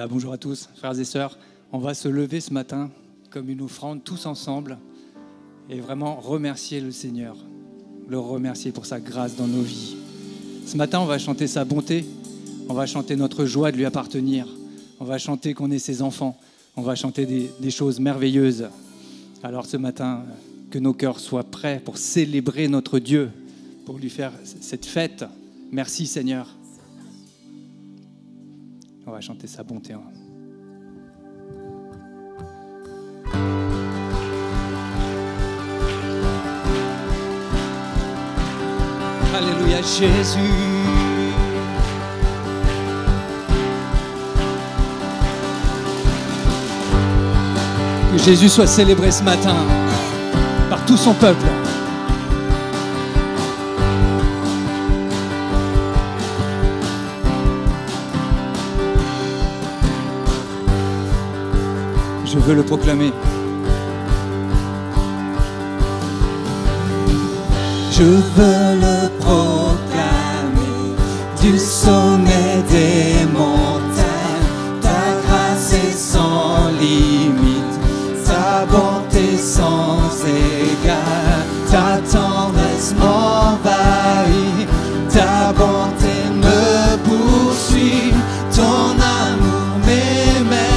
Voilà, bonjour à tous, frères et sœurs. On va se lever ce matin comme une offrande, tous ensemble, et vraiment remercier le Seigneur, le remercier pour sa grâce dans nos vies. Ce matin, on va chanter sa bonté, on va chanter notre joie de lui appartenir, on va chanter qu'on est ses enfants, on va chanter des choses merveilleuses. Alors ce matin, que nos cœurs soient prêts pour célébrer notre Dieu, pour lui faire cette fête. Merci Seigneur. On va chanter sa bonté. Alléluia Jésus. Que Jésus soit célébré ce matin par tout son peuple. Je veux le proclamer. Je veux le proclamer du sommet des montagnes. Ta grâce est sans limite, ta bonté sans égale, ta tendresse m'envahit, ta bonté me poursuit, ton amour m'émerveille.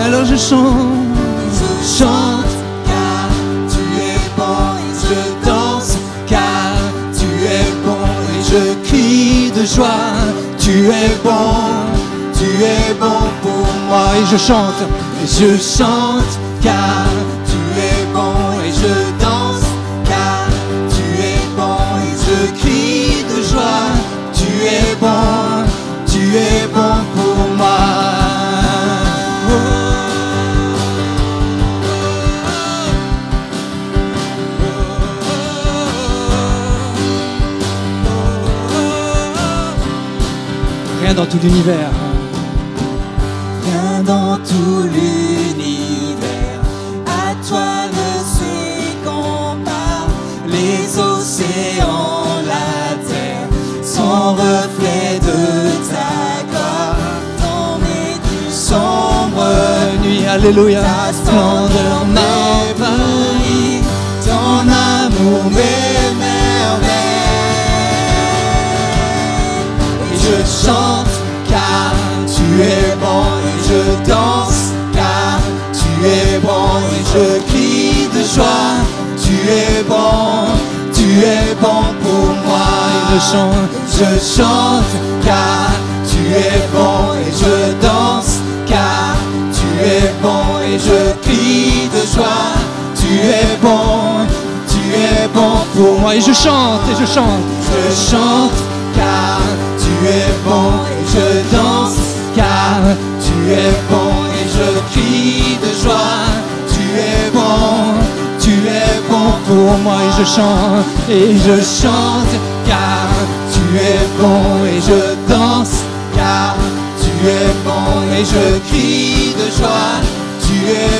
Alors je chante, car tu es bon et je danse, car tu es bon et je crie de joie. Tu es bon pour moi et je chante, car tu es bon et je danse, car tu es bon et je crie de joie. Tu es bon pour moi. Rien dans tout l'univers. Rien dans tout l'univers à toi ne se compare. Les océans, la terre, sont reflets de ta gloire. Dans mes plus sombres nuits, Alléluia. ta splendeur m'envahit, ton amour m'émerveille. Et je chante car tu es bon et je danse, car tu es bon et je crie de joie. Tu es bon pour moi. Et je chante car tu es bon et je danse, car tu es bon et je crie de joie. Tu es bon pour moi. Et je chante, Je chante car tu es bon et je danse, car tu es bon et je crie de joie. Tu es bon pour moi. Et je chante car tu es bon et je danse, car tu es bon et je crie de joie. Tu es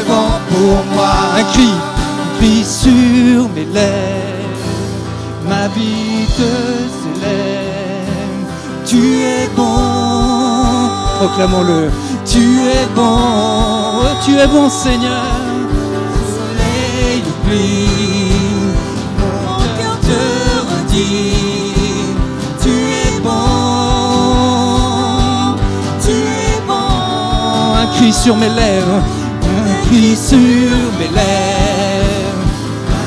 bon pour moi. un cri sur mes lèvres, ma vie te célèbre. Tu es bon, proclamons-le. Tu es bon Seigneur. Soleil ou pluie, mon cœur te redit. Tu es bon. Un cri sur mes lèvres, Un cri sur mes lèvres,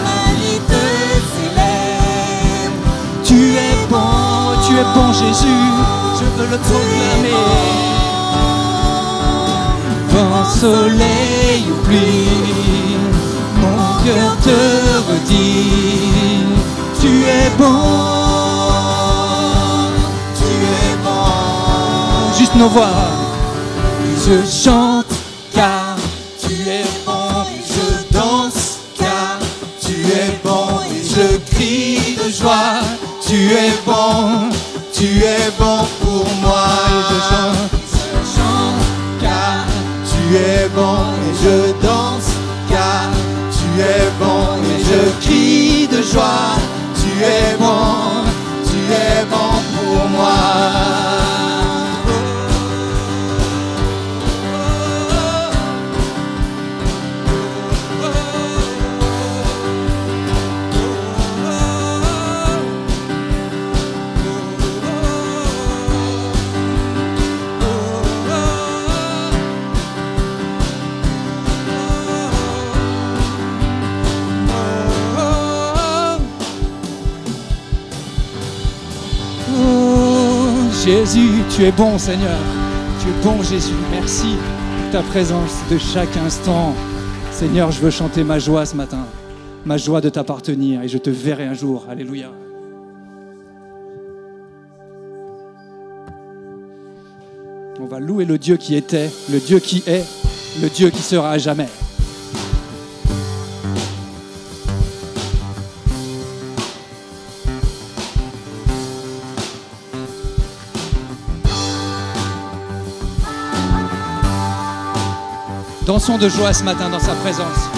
ma vie te célèbre. Tu es bon Jésus, je veux le proclamer. Vent, soleil ou pluie, mon cœur te redit. Tu es bon. Juste nos voix. Je chante car tu es bon et je danse, car tu es bon et je crie de joie. Tu es bon pour moi. Et je chante car tu es bon et je danse, car tu es bon et je crie de joie. Tu es bon pour moi. Jésus, tu es bon, Seigneur. Tu es bon, Jésus. Merci pour ta présence de chaque instant. Seigneur, je veux chanter ma joie ce matin, ma joie de t'appartenir, et je te verrai un jour. Alléluia. On va louer le Dieu qui était, le Dieu qui est, le Dieu qui sera à jamais. Dansons de joie ce matin dans sa présence.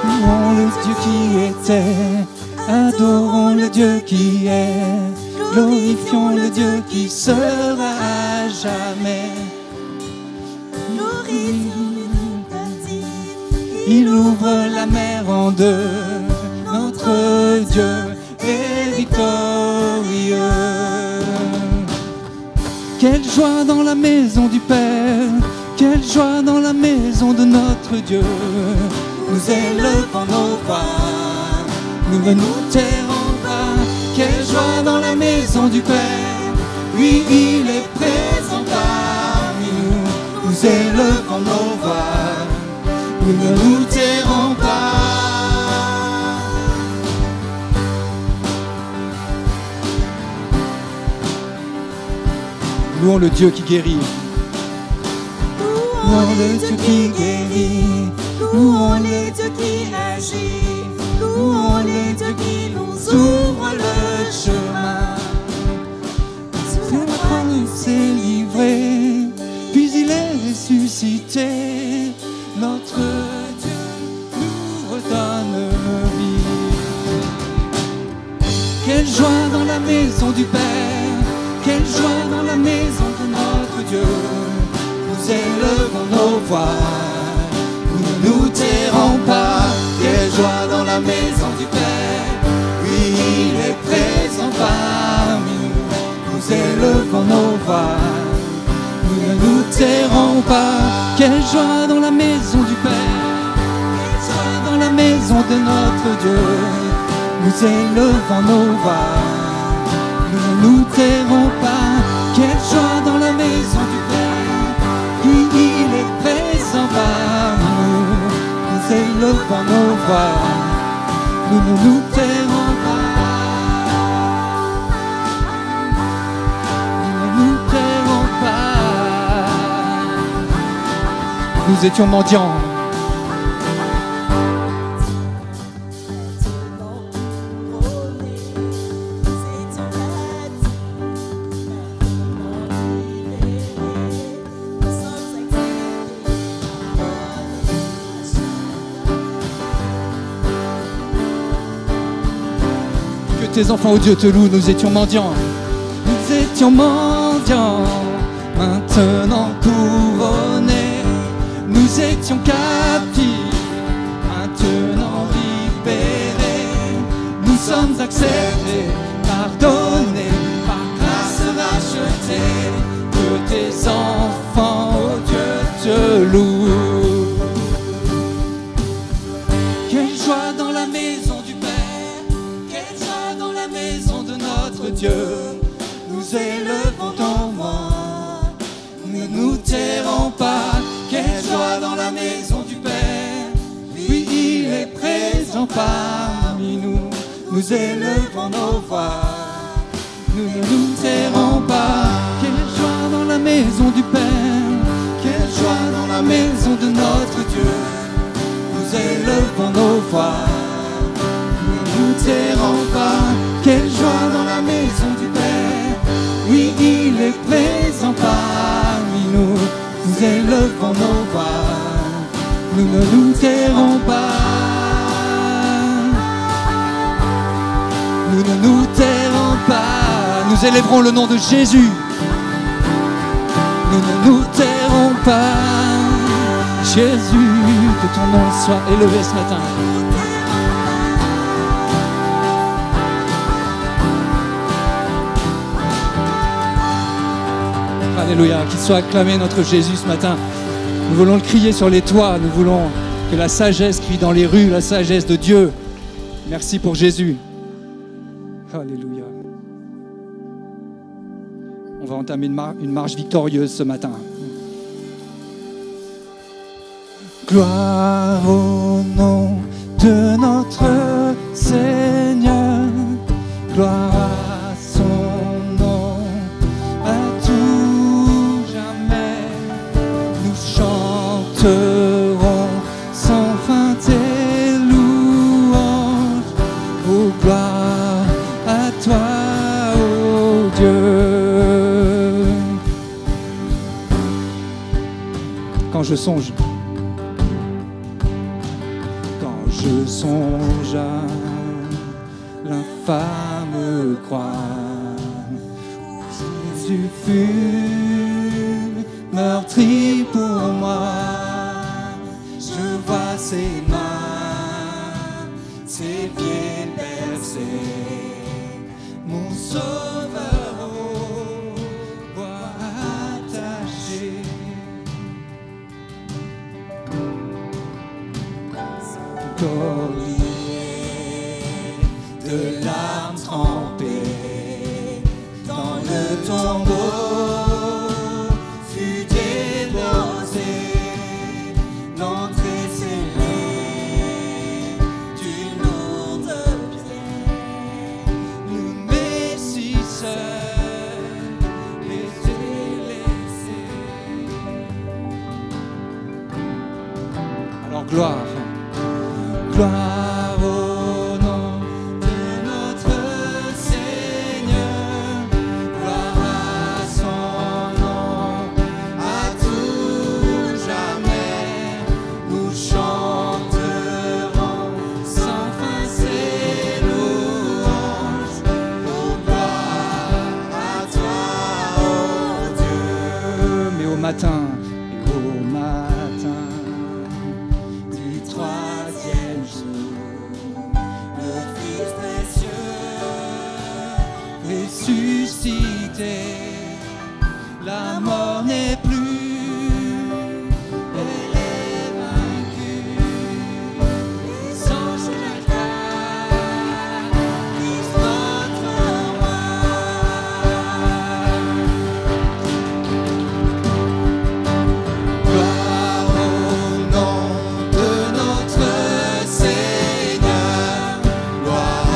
Louons le Dieu qui était, adorons le Dieu qui est, glorifions le Dieu qui sera à jamais. Il ouvre la mer en deux, notre Dieu est victorieux. Quelle joie dans la maison du Père, quelle joie dans la maison de notre Dieu. Nous élevons nos voix, nous ne nous tairons pas. Quelle joie dans la maison du Père, oui, il est présent parmi nous. Nous élevons nos voix, nous ne nous tairons pas. Louons le Dieu qui guérit. Louons le Dieu qui guérit. Louons le Dieu qui agit. Louons le Dieu qui nous ouvre le chemin. Sur la croix il s'est livré, puis il est ressuscité. Notre Dieu nous redonne vie. Quelle joie dans la maison du Père, quelle joie dans la maison de notre Dieu. Nous élevons nos voix, nous ne nous tairons pas. Quelle joie dans la maison du Père, oui, il est présent parmi nous. Nous élevons nos voix, nous ne nous tairons pas. Quelle joie dans la maison du Père, quelle joie dans la maison de notre Dieu. Nous élevons nos voix, nous ne nous tairons pas. Quelle joie dans la maison du Père, oui, il est présent parmi nous. Nous élevons nos voix, nous ne nous tairons pas. Nous ne nous tairons pas. Nous étions mendiants. Tes enfants, oh Dieu, te louent, nous étions mendiants. Nous étions mendiants, maintenant couronnés. Nous étions captifs, maintenant libérés. Nous sommes acceptés, pardonnés, par grâce rachetés. Que tes enfants, oh Dieu, te louent. Quelle joie dans la maison du Père, dans la maison de notre Dieu. Nous élevons ton nom, nous ne nous tairons pas. Quelle joie dans la maison du Père, oui, il est présent parmi nous. Nous élevons nos voix, nous ne nous tairons pas. Quelle joie dans la maison du Père, quelle joie dans la maison de notre Dieu. Nous élevons nos voix, nous ne tairons pas. Quelle joie dans la maison du Père, oui, il est présent parmi nous. Nous élevons nos voix, nous ne nous tairons pas. Nous ne nous tairons pas. Nous élèverons le nom de Jésus. Nous ne nous tairons pas. Jésus, que ton nom soit élevé ce matin. Alléluia, qu'il soit acclamé notre Jésus ce matin. Nous voulons le crier sur les toits, nous voulons que la sagesse crie dans les rues, la sagesse de Dieu. Merci pour Jésus. Alléluia. On va entamer une marche victorieuse ce matin. Gloire au nom de notre Seigneur, gloire à son nom, à tout jamais. Nous chanterons sans fin tes louanges. Oh, gloire à toi, ô Dieu. Quand je songe à l'infâme croix où Jésus fut meurtri pour moi, je vois ses mains, ses pieds percés, mon sauveur au bois attaché. Collier de larmes trempées dans le tombeau fut déposé, l'entrée scellée d'une lourde pierre. Le Messie seul était laissé. Alors gloire. Gloire au nom de notre Seigneur, gloire à son nom, à tout jamais. Nous chanterons sans fin ses louanges. Oh, gloire à toi, ô Dieu. Mais au matin, du troisième jour, le Fils précieux ressuscité, la mort n'est plus, elle est vaincue. Les anges acclament notre roi. Gloire au nom de notre Seigneur, gloire à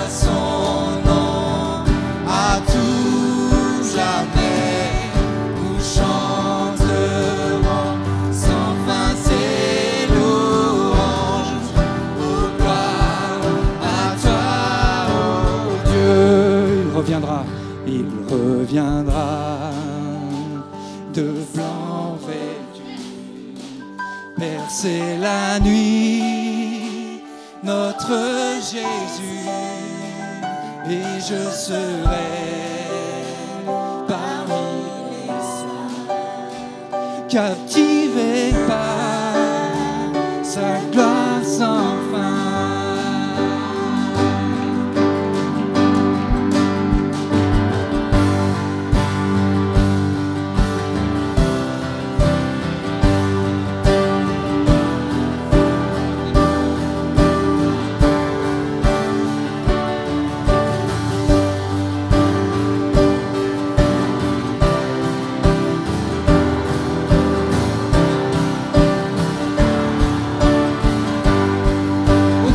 son nom, à tout jamais. Nous chanterons sans fin ses louanges. Oh, gloire à toi, ô Dieu. Il reviendra de blanc vêtu, percer la nuit, notre Jésus, et je serai parmi les saints, captivé par sa gloire sans fin.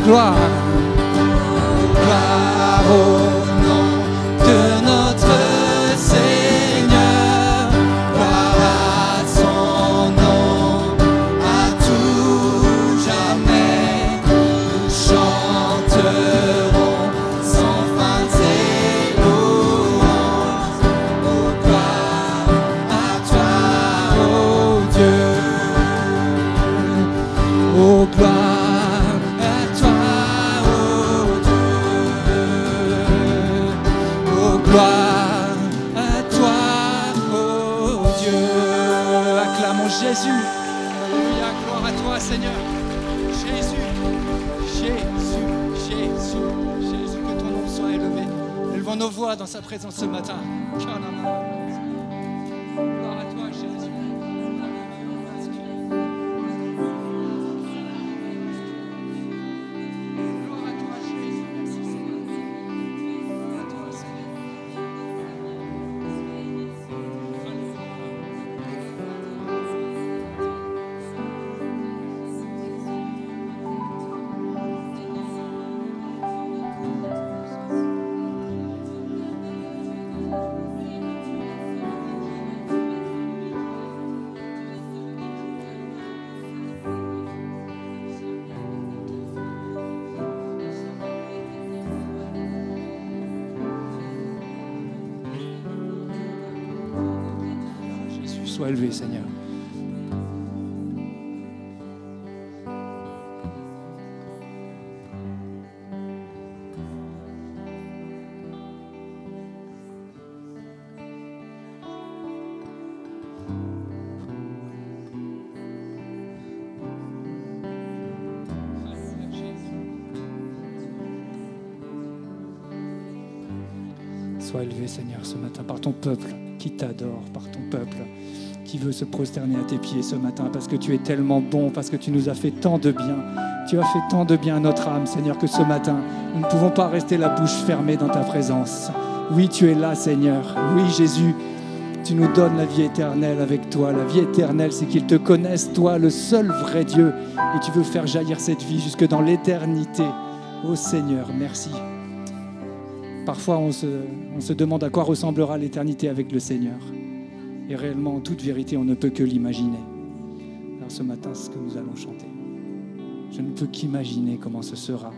Gloire, gloire au nom de notre Seigneur, gloire à son nom, à tout jamais. Nous chanterons sans fin ses louanges. Oh, gloire à toi, ô Dieu. Oh, gloire. Gloire à toi, ô Dieu. Acclamons Jésus. Alléluia, gloire à toi, Seigneur. Jésus, Jésus, Jésus, Jésus, que ton nom soit élevé. Élevons nos voix dans sa présence ce matin. Gloire à toi, Jésus. Gloire à toi, Jésus. Merci, Seigneur. Sois élevé, Seigneur. Sois élevé, Seigneur, ce matin, par ton peuple qui t'adore, par ton peuple qui veut se prosterner à tes pieds ce matin, parce que tu es tellement bon, parce que tu nous as fait tant de bien. Tu as fait tant de bien à notre âme, Seigneur, que ce matin, nous ne pouvons pas rester la bouche fermée dans ta présence. Oui, tu es là, Seigneur. Oui, Jésus, tu nous donnes la vie éternelle avec toi. La vie éternelle, c'est qu'ils te connaissent, toi, le seul vrai Dieu, et tu veux faire jaillir cette vie jusque dans l'éternité. Ô Seigneur, merci. Parfois, on se demande à quoi ressemblera l'éternité avec le Seigneur. Et réellement, en toute vérité, on ne peut que l'imaginer. Alors ce matin, c'est ce que nous allons chanter. Je ne peux qu'imaginer comment ce sera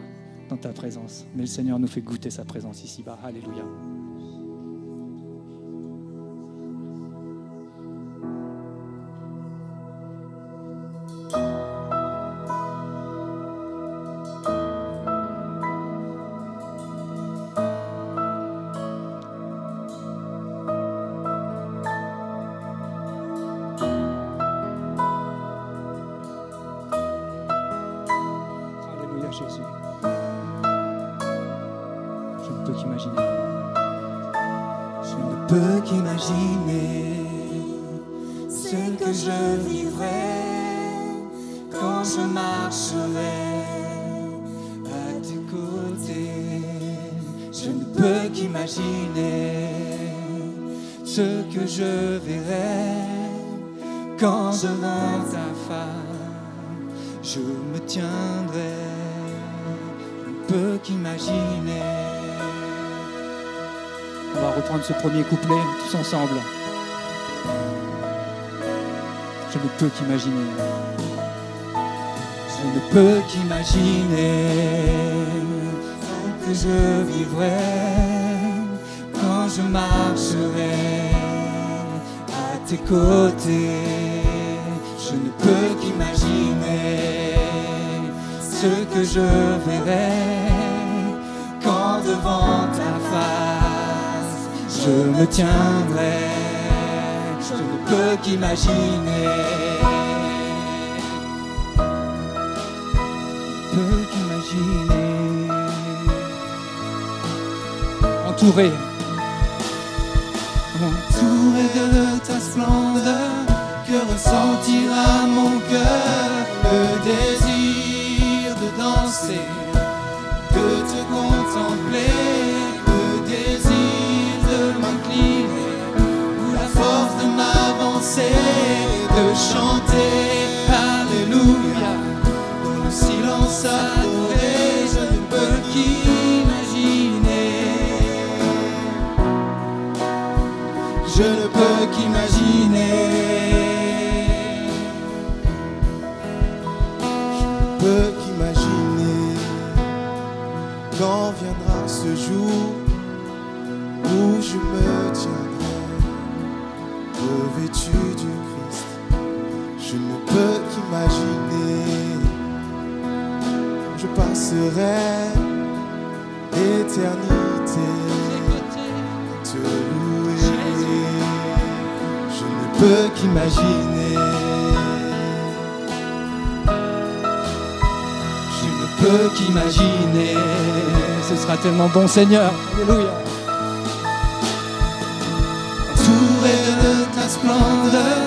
dans ta présence. Mais le Seigneur nous fait goûter sa présence ici-bas. Alléluia. Jésus. Je ne peux qu'imaginer. Je ne peux qu'imaginer ce que je vivrai quand je marcherai à tes côtés. Je ne peux qu'imaginer ce que je verrai quand devant ta face je me tiendrai. Je ne peux qu'imaginer. On va reprendre ce premier couplet tous ensemble. Je ne peux qu'imaginer. Je ne peux qu'imaginer ce que je vivrai quand je marcherai à tes côtés. Je ne peux qu'imaginer ce que je verrai quand devant ta face je me tiendrai. Je ne peux qu'imaginer. Je ne peux qu'imaginer. Entouré. Entouré de ta splendeur, que ressentira mon cœur, le désir de danser, de te contempler, le désir de m'incliner, ou la force de m'avancer, de chanter Alléluia, ou le silence adoré. Je ne peux qu'imaginer. Je ne peux qu'imaginer. Je ne peux qu'imaginer quand viendra ce jour où je me tiendrai revêtu du Christ. Je ne peux qu'imaginer. Je passerai l'éternité te louer. Je ne peux qu'imaginer. Je ne peux qu'imaginer. Ce sera tellement bon, Seigneur. Alléluia. Entouré de ta splendeur,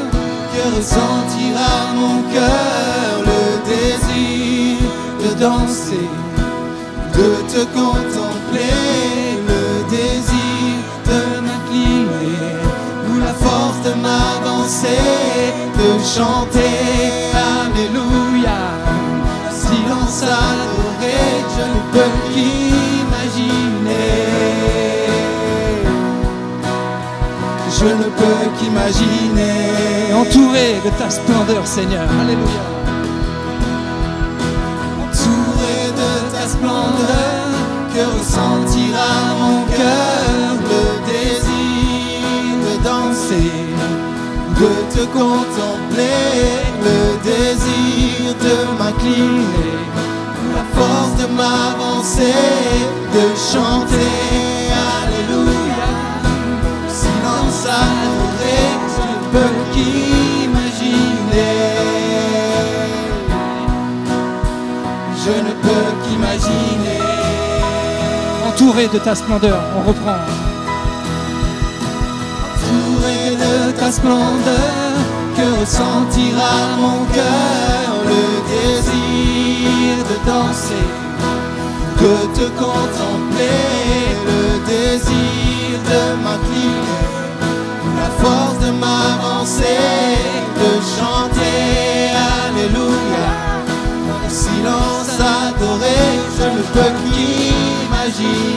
que ressentira mon cœur, le désir de danser, de te contempler, le désir de m'incliner, ou la force de m'avancer, de chanter Alléluia, silence adoré. Je ne peux qu'imaginer. Je ne peux qu'imaginer. Entouré de ta splendeur, Seigneur. Alléluia. Entouré de ta splendeur, que ressentira mon cœur, le désir de danser, de te te contempler, le désir de m'incliner, la force de m'avancer, de chanter Alléluia. Silence adoré, je ne peux qu'imaginer. Je ne peux qu'imaginer. Entouré de ta splendeur, on reprend. Entouré de ta splendeur, que ressentira mon cœur, le désir de danser, de te contempler, le désir de m'incliner, la force de m'avancer, de chanter Alléluia. Dans le silence adoré, je ne peux qu'imaginer.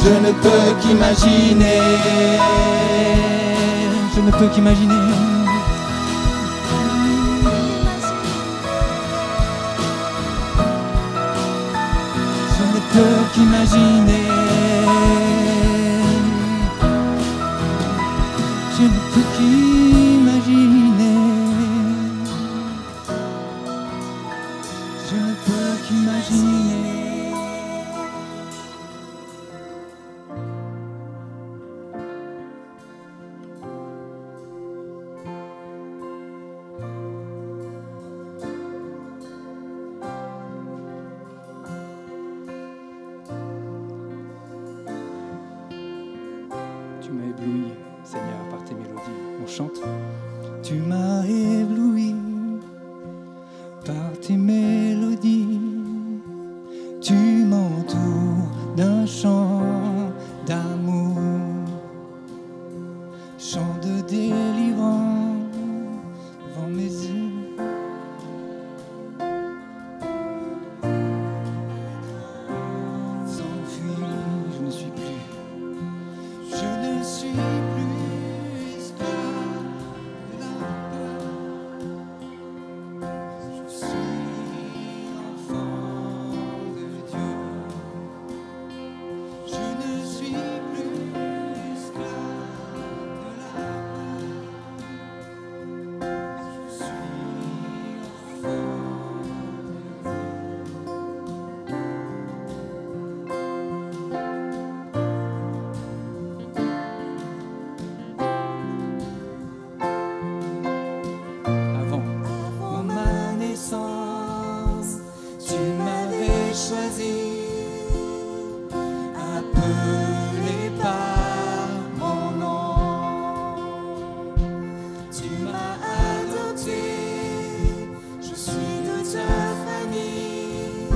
Je ne peux qu'imaginer. Je ne peux qu'imaginer. Je ne peux qu'imaginer. Je ne peux qu'imaginer. Je ne peux qu'imaginer. Tu m'as ébloui, Seigneur, par tes mélodies. On chante. Tu m'as ébloui par tes mélodies. Tu m'entoures d'un chant d'amour, chant de délivrance devant mes yeux. S'enfuit, je ne suis plus. Je ne suis plus esclave de la peur. Je suis enfant de Dieu. Je ne suis plus esclave de la peur. Je suis enfant. Avant. Avant ma naissance, tu m'avais choisi, appelé par mon nom. Tu m'as adopté, je suis de ta famille.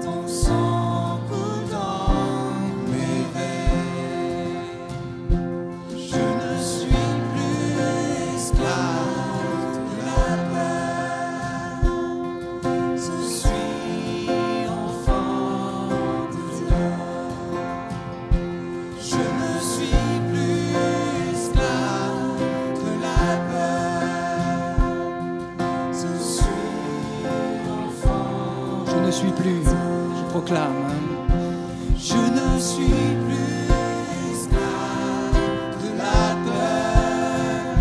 Ton sang coule dans mes veines. Je ne suis plus esclave de la peur. Je suis enfant de Dieu. Je ne suis plus esclave de la peur. Je suis enfant. Je ne suis plus, je proclame. Je ne suis plus esclave de la peur.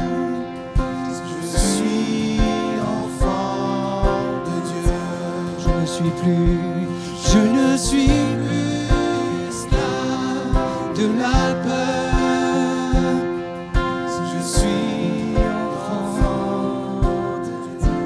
Je suis enfant de Dieu. Je ne suis plus, Je ne suis plus esclave de la peur. Je suis enfant de Dieu.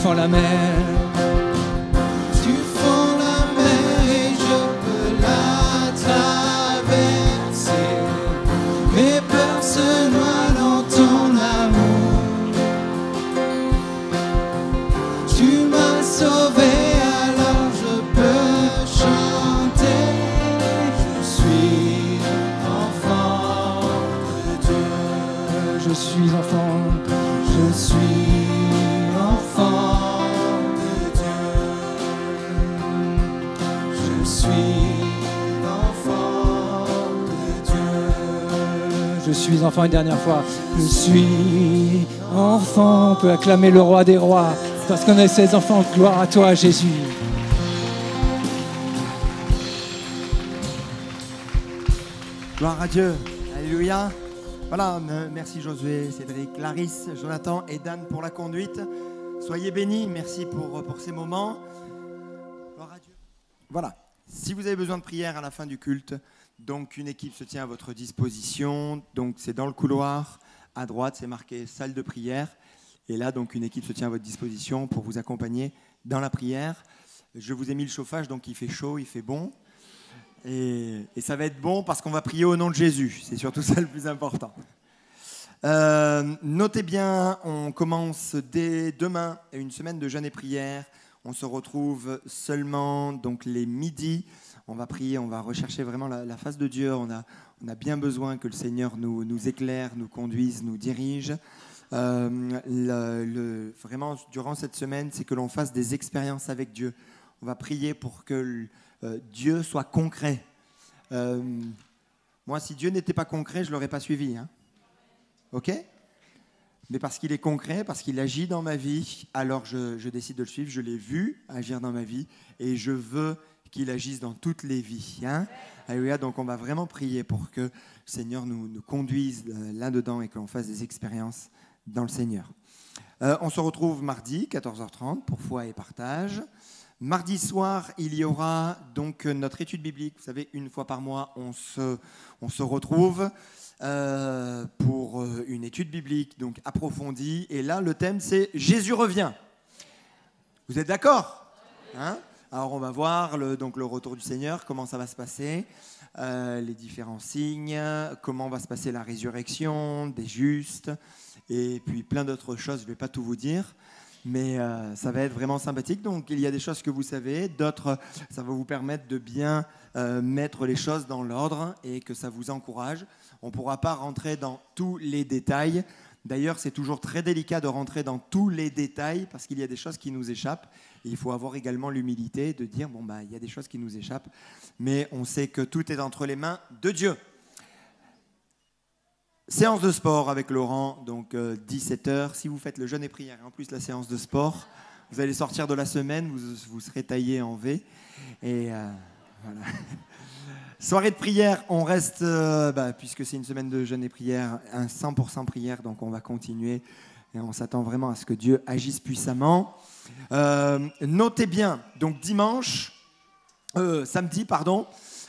fends la mer. Tu fends la mer et je peux la traverser. Mes peurs se noient dans ton amour. Tu m'as sauvé, alors je peux chanter. Je suis enfant de Dieu. Je suis enfant. Je suis enfant de Dieu. Je suis enfant de Dieu. Je suis enfant une dernière fois. Je suis enfant. On peut acclamer le roi des rois parce qu'on est ses enfants. Gloire à toi, Jésus. Gloire à Dieu. Alléluia. Voilà, merci Josué, Cédric, Clarisse, Jonathan et Dan pour la conduite. Soyez bénis, merci pour ces moments. Gloire à Dieu. Voilà, si vous avez besoin de prière à la fin du culte, donc une équipe se tient à votre disposition. Donc c'est dans le couloir, à droite, c'est marqué salle de prière. Et là, donc une équipe se tient à votre disposition pour vous accompagner dans la prière. Je vous ai mis le chauffage, donc il fait chaud, il fait bon. Et ça va être bon parce qu'on va prier au nom de Jésus. C'est surtout ça le plus important. Notez bien, on commence dès demain une semaine de jeûne et prière. On se retrouve seulement donc les midis. On va prier, on va rechercher vraiment la face de Dieu. On a bien besoin que le Seigneur nous éclaire, nous conduise, nous dirige. Vraiment, durant cette semaine, c'est que l'on fasse des expériences avec Dieu. On va prier pour que Dieu soit concret. Moi, si Dieu n'était pas concret, je ne l'aurais pas suivi. Hein. OK ? Mais parce qu'il est concret, parce qu'il agit dans ma vie, alors je décide de le suivre. Je l'ai vu agir dans ma vie et je veux qu'il agisse dans toutes les vies. Hein. Alléluia. Donc, on va vraiment prier pour que le Seigneur nous conduise là-dedans et qu'on fasse des expériences dans le Seigneur. On se retrouve mardi, 14h30, pour foi et partage. Mardi soir, il y aura donc notre étude biblique. Vous savez, une fois par mois, on se retrouve pour une étude biblique donc approfondie. Et là, le thème, c'est « Jésus revient ». Vous êtes d'accord ? Hein ? Alors, on va voir le retour du Seigneur, comment ça va se passer, les différents signes, comment va se passer la résurrection des justes, et puis plein d'autres choses. Je ne vais pas tout vous dire. Mais ça va être vraiment sympathique. Donc, il y a des choses que vous savez, d'autres, ça va vous permettre de bien mettre les choses dans l'ordre et que ça vous encourage. On ne pourra pas rentrer dans tous les détails. D'ailleurs, c'est toujours très délicat de rentrer dans tous les détails parce qu'il y a des choses qui nous échappent. Et il faut avoir également l'humilité de dire, il y a des choses qui nous échappent, mais on sait que tout est entre les mains de Dieu. Séance de sport avec Laurent, donc 17h. Si vous faites le jeûne et prière et en plus la séance de sport, vous allez sortir de la semaine, vous serez taillé en V. Et voilà. Soirée de prière, on reste, puisque c'est une semaine de jeûne et prière, un 100% prière, donc on va continuer. Et on s'attend vraiment à ce que Dieu agisse puissamment. Notez bien, donc samedi,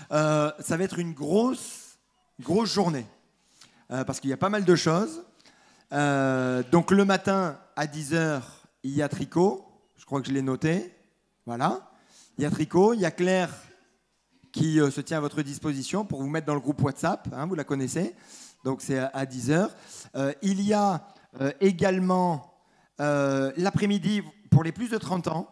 ça va être une grosse journée. Parce qu'il y a pas mal de choses. Donc le matin, à 10h, il y a tricot. Je crois que je l'ai noté. Voilà. Il y a tricot. Il y a Claire qui se tient à votre disposition pour vous mettre dans le groupe WhatsApp. Hein, vous la connaissez. Donc c'est à 10h. Il y a également l'après-midi pour les plus de 30 ans.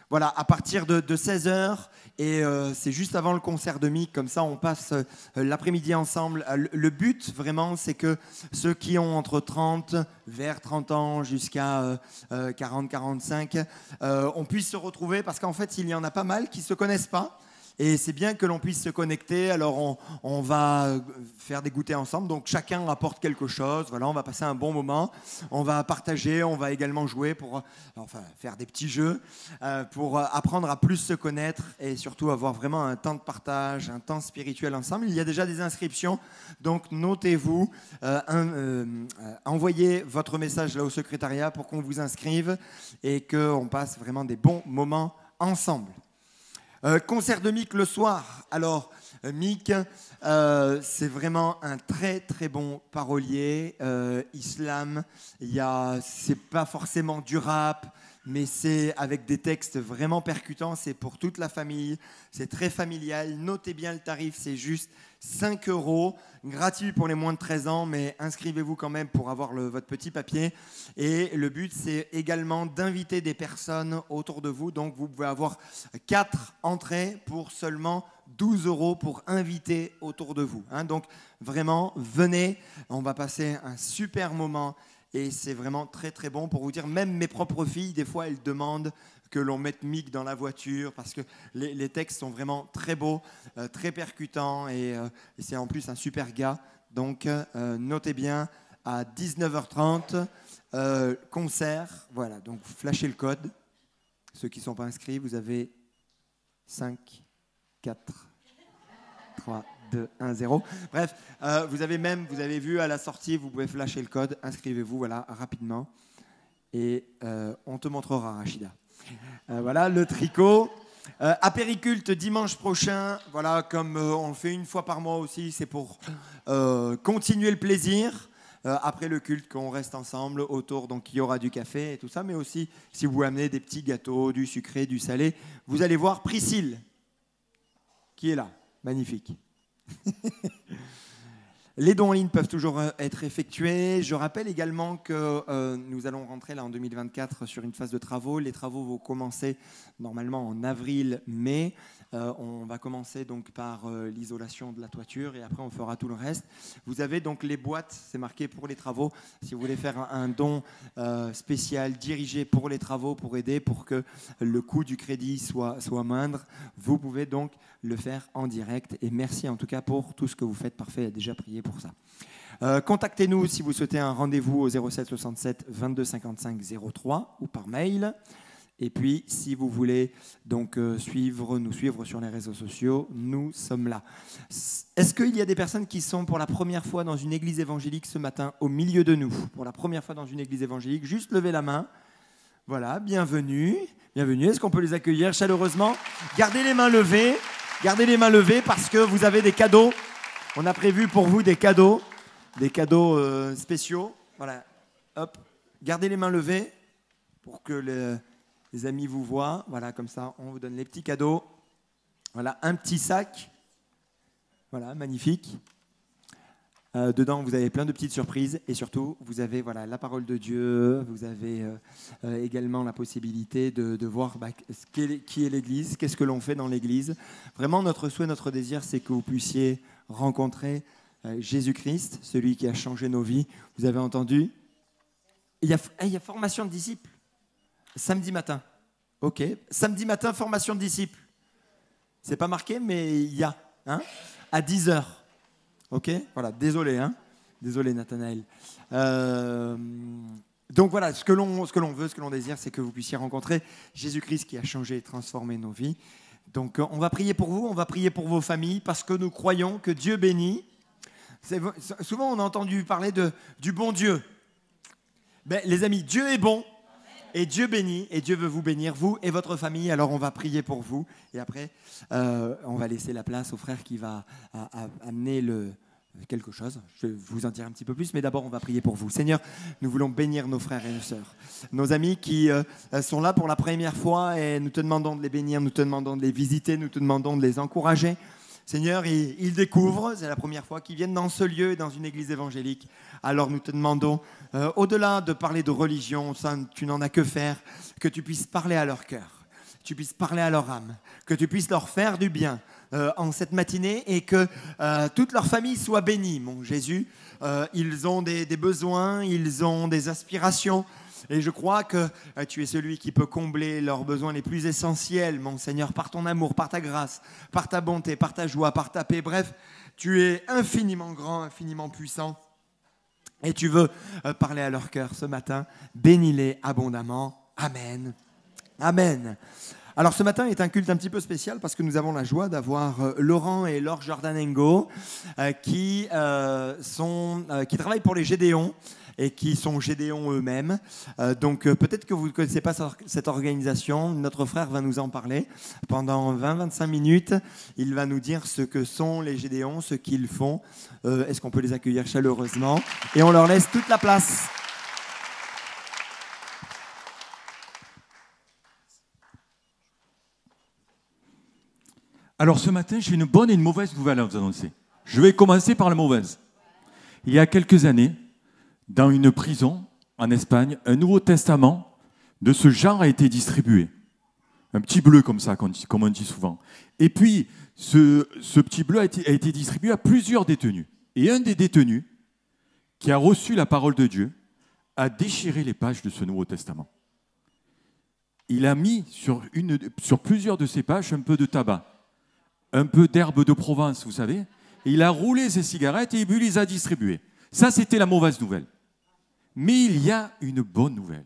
Voilà, à partir de 16h, et c'est juste avant le concert de Mick, comme ça on passe l'après-midi ensemble. Le but vraiment, c'est que ceux qui ont entre 30 ans jusqu'à 40-45, on puisse se retrouver, parce qu'en fait il y en a pas mal qui ne se connaissent pas. Et c'est bien que l'on puisse se connecter. Alors, on va faire des goûters ensemble. Donc, chacun apporte quelque chose. Voilà, on va passer un bon moment. On va partager. On va également jouer pour faire des petits jeux pour apprendre à plus se connaître et surtout avoir vraiment un temps de partage, un temps spirituel ensemble. Il y a déjà des inscriptions. Donc, notez-vous. Envoyez votre message là au secrétariat pour qu'on vous inscrive et qu'on passe vraiment des bons moments ensemble. Concert de Mick le soir. Alors, Mick, c'est vraiment un très très bon parolier. Islam, c'est pas forcément du rap, mais c'est avec des textes vraiment percutants, c'est pour toute la famille, c'est très familial. Notez bien le tarif, c'est juste 5 €, gratuit pour les moins de 13 ans, mais inscrivez-vous quand même pour avoir votre petit papier. Et le but, c'est également d'inviter des personnes autour de vous. Donc, vous pouvez avoir 4 entrées pour seulement 12 € pour inviter autour de vous. Donc, vraiment, venez, on va passer un super moment. Et c'est vraiment très très bon pour vous dire, même mes propres filles, des fois, elles demandent que l'on mette Mick dans la voiture parce que les textes sont vraiment très beaux, très percutants et c'est en plus un super gars. Donc, notez bien, à 19h30, concert. Voilà, donc flashez le code. Ceux qui ne sont pas inscrits, vous avez 5, 4, 3, 2, 1, 0. Bref, vous avez vu à la sortie, vous pouvez flasher le code, inscrivez-vous, voilà, rapidement. Et on te montrera, Rachida. Voilà, le tricot. Apériculte dimanche prochain, voilà, comme on le fait une fois par mois aussi, c'est pour continuer le plaisir. Après le culte, qu'on reste ensemble autour, donc il y aura du café et tout ça, mais aussi si vous amenez des petits gâteaux, du sucré, du salé, vous allez voir Priscille, qui est là, magnifique. Les dons en ligne peuvent toujours être effectués. Je rappelle également que nous allons rentrer là en 2024 sur une phase de travaux. Les travaux vont commencer normalement en avril-mai. On va commencer donc par l'isolation de la toiture et après on fera tout le reste. Vous avez donc les boîtes, c'est marqué pour les travaux. Si vous voulez faire un don spécial dirigé pour les travaux, pour aider, pour que le coût du crédit soit moindre, vous pouvez donc le faire en direct. Et merci en tout cas pour tout ce que vous faites. Parfait, déjà prié pour ça. Contactez-nous si vous souhaitez un rendez-vous au 07 67 22 55 03 ou par mail. Et puis, si vous voulez donc nous suivre sur les réseaux sociaux, nous sommes là. Est-ce qu'il y a des personnes qui sont pour la première fois dans une église évangélique ce matin au milieu de nous? Pour la première fois dans une église évangélique, juste levez la main. Voilà, bienvenue. Bienvenue. Est-ce qu'on peut les accueillir chaleureusement? Gardez les mains levées. Gardez les mains levées parce que vous avez des cadeaux. On a prévu pour vous des cadeaux spéciaux. Voilà, hop. Gardez les mains levées pour que les amis vous voient. Voilà, comme ça, on vous donne les petits cadeaux. Voilà, un petit sac. Voilà, magnifique. Dedans, vous avez plein de petites surprises et surtout, vous avez la parole de Dieu. Vous avez également la possibilité de voir qui est l'Église, qu'est-ce que l'on fait dans l'Église. Vraiment, notre souhait, notre désir, c'est que vous puissiez rencontrer Jésus-Christ, celui qui a changé nos vies. Vous avez entendu? Il y a formation de disciples. Samedi matin. Ok. Samedi matin, formation de disciples. C'est pas marqué, mais il y a. À 10h. Ok. Voilà. Désolé. Désolé, Nathanaël. Donc voilà, ce que l'on veut, ce que l'on désire, c'est que vous puissiez rencontrer Jésus-Christ qui a changé et transformé nos vies. Donc on va prier pour vous, on va prier pour vos familles, parce que nous croyons que Dieu bénit. Souvent, on a entendu parler du bon Dieu. Mais les amis, Dieu est bon. Et Dieu bénit, et Dieu veut vous bénir, vous et votre famille. Alors on va prier pour vous. Et après, on va laisser la place au frère qui va amener quelque chose. Je vais vous en dire un petit peu plus, mais d'abord on va prier pour vous. Seigneur, nous voulons bénir nos frères et nos sœurs, nos amis qui sont là pour la première fois, et nous te demandons de les bénir, nous te demandons de les visiter, nous te demandons de les encourager. Seigneur, ils découvrent, c'est la première fois qu'ils viennent dans ce lieu, dans une église évangélique. Alors nous te demandons, au-delà de parler de religion, ça, tu n'en as que faire, que tu puisses parler à leur cœur, que tu puisses parler à leur âme, que tu puisses leur faire du bien en cette matinée, et que toute leur famille soit bénie, mon Jésus. Ils ont des besoins, ils ont des aspirations. Et je crois que tu es celui qui peut combler leurs besoins les plus essentiels, mon Seigneur, par ton amour, par ta grâce, par ta bonté, par ta joie, par ta paix. Bref, tu es infiniment grand, infiniment puissant. Et tu veux parler à leur cœur ce matin. Bénis-les abondamment. Amen. Amen. Alors ce matin est un culte un petit peu spécial parce que nous avons la joie d'avoir Laurent et Laure Jordanengo qui travaillent pour les Gédéons et qui sont Gédéons eux-mêmes. Donc peut-être que vous ne connaissez pas cette organisation. Notre frère va nous en parler pendant 20-25 minutes. Il va nous dire ce que sont les Gédéons, ce qu'ils font. Est-ce qu'on peut les accueillir chaleureusement? Et on leur laisse toute la place. Alors ce matin, j'ai une bonne et une mauvaise nouvelle à vous annoncer. Je vais commencer par la mauvaise. Il y a quelques années, dans une prison en Espagne, un Nouveau Testament de ce genre a été distribué. Un petit bleu comme ça, comme on dit souvent. Et puis, ce petit bleu a été distribué à plusieurs détenus. Et un des détenus, qui a reçu la parole de Dieu, a déchiré les pages de ce Nouveau Testament. Il a mis sur plusieurs de ces pages un peu de tabac, un peu d'herbe de Provence, vous savez. Et il a roulé ses cigarettes et il les a distribuées. Ça, c'était la mauvaise nouvelle. Mais il y a une bonne nouvelle.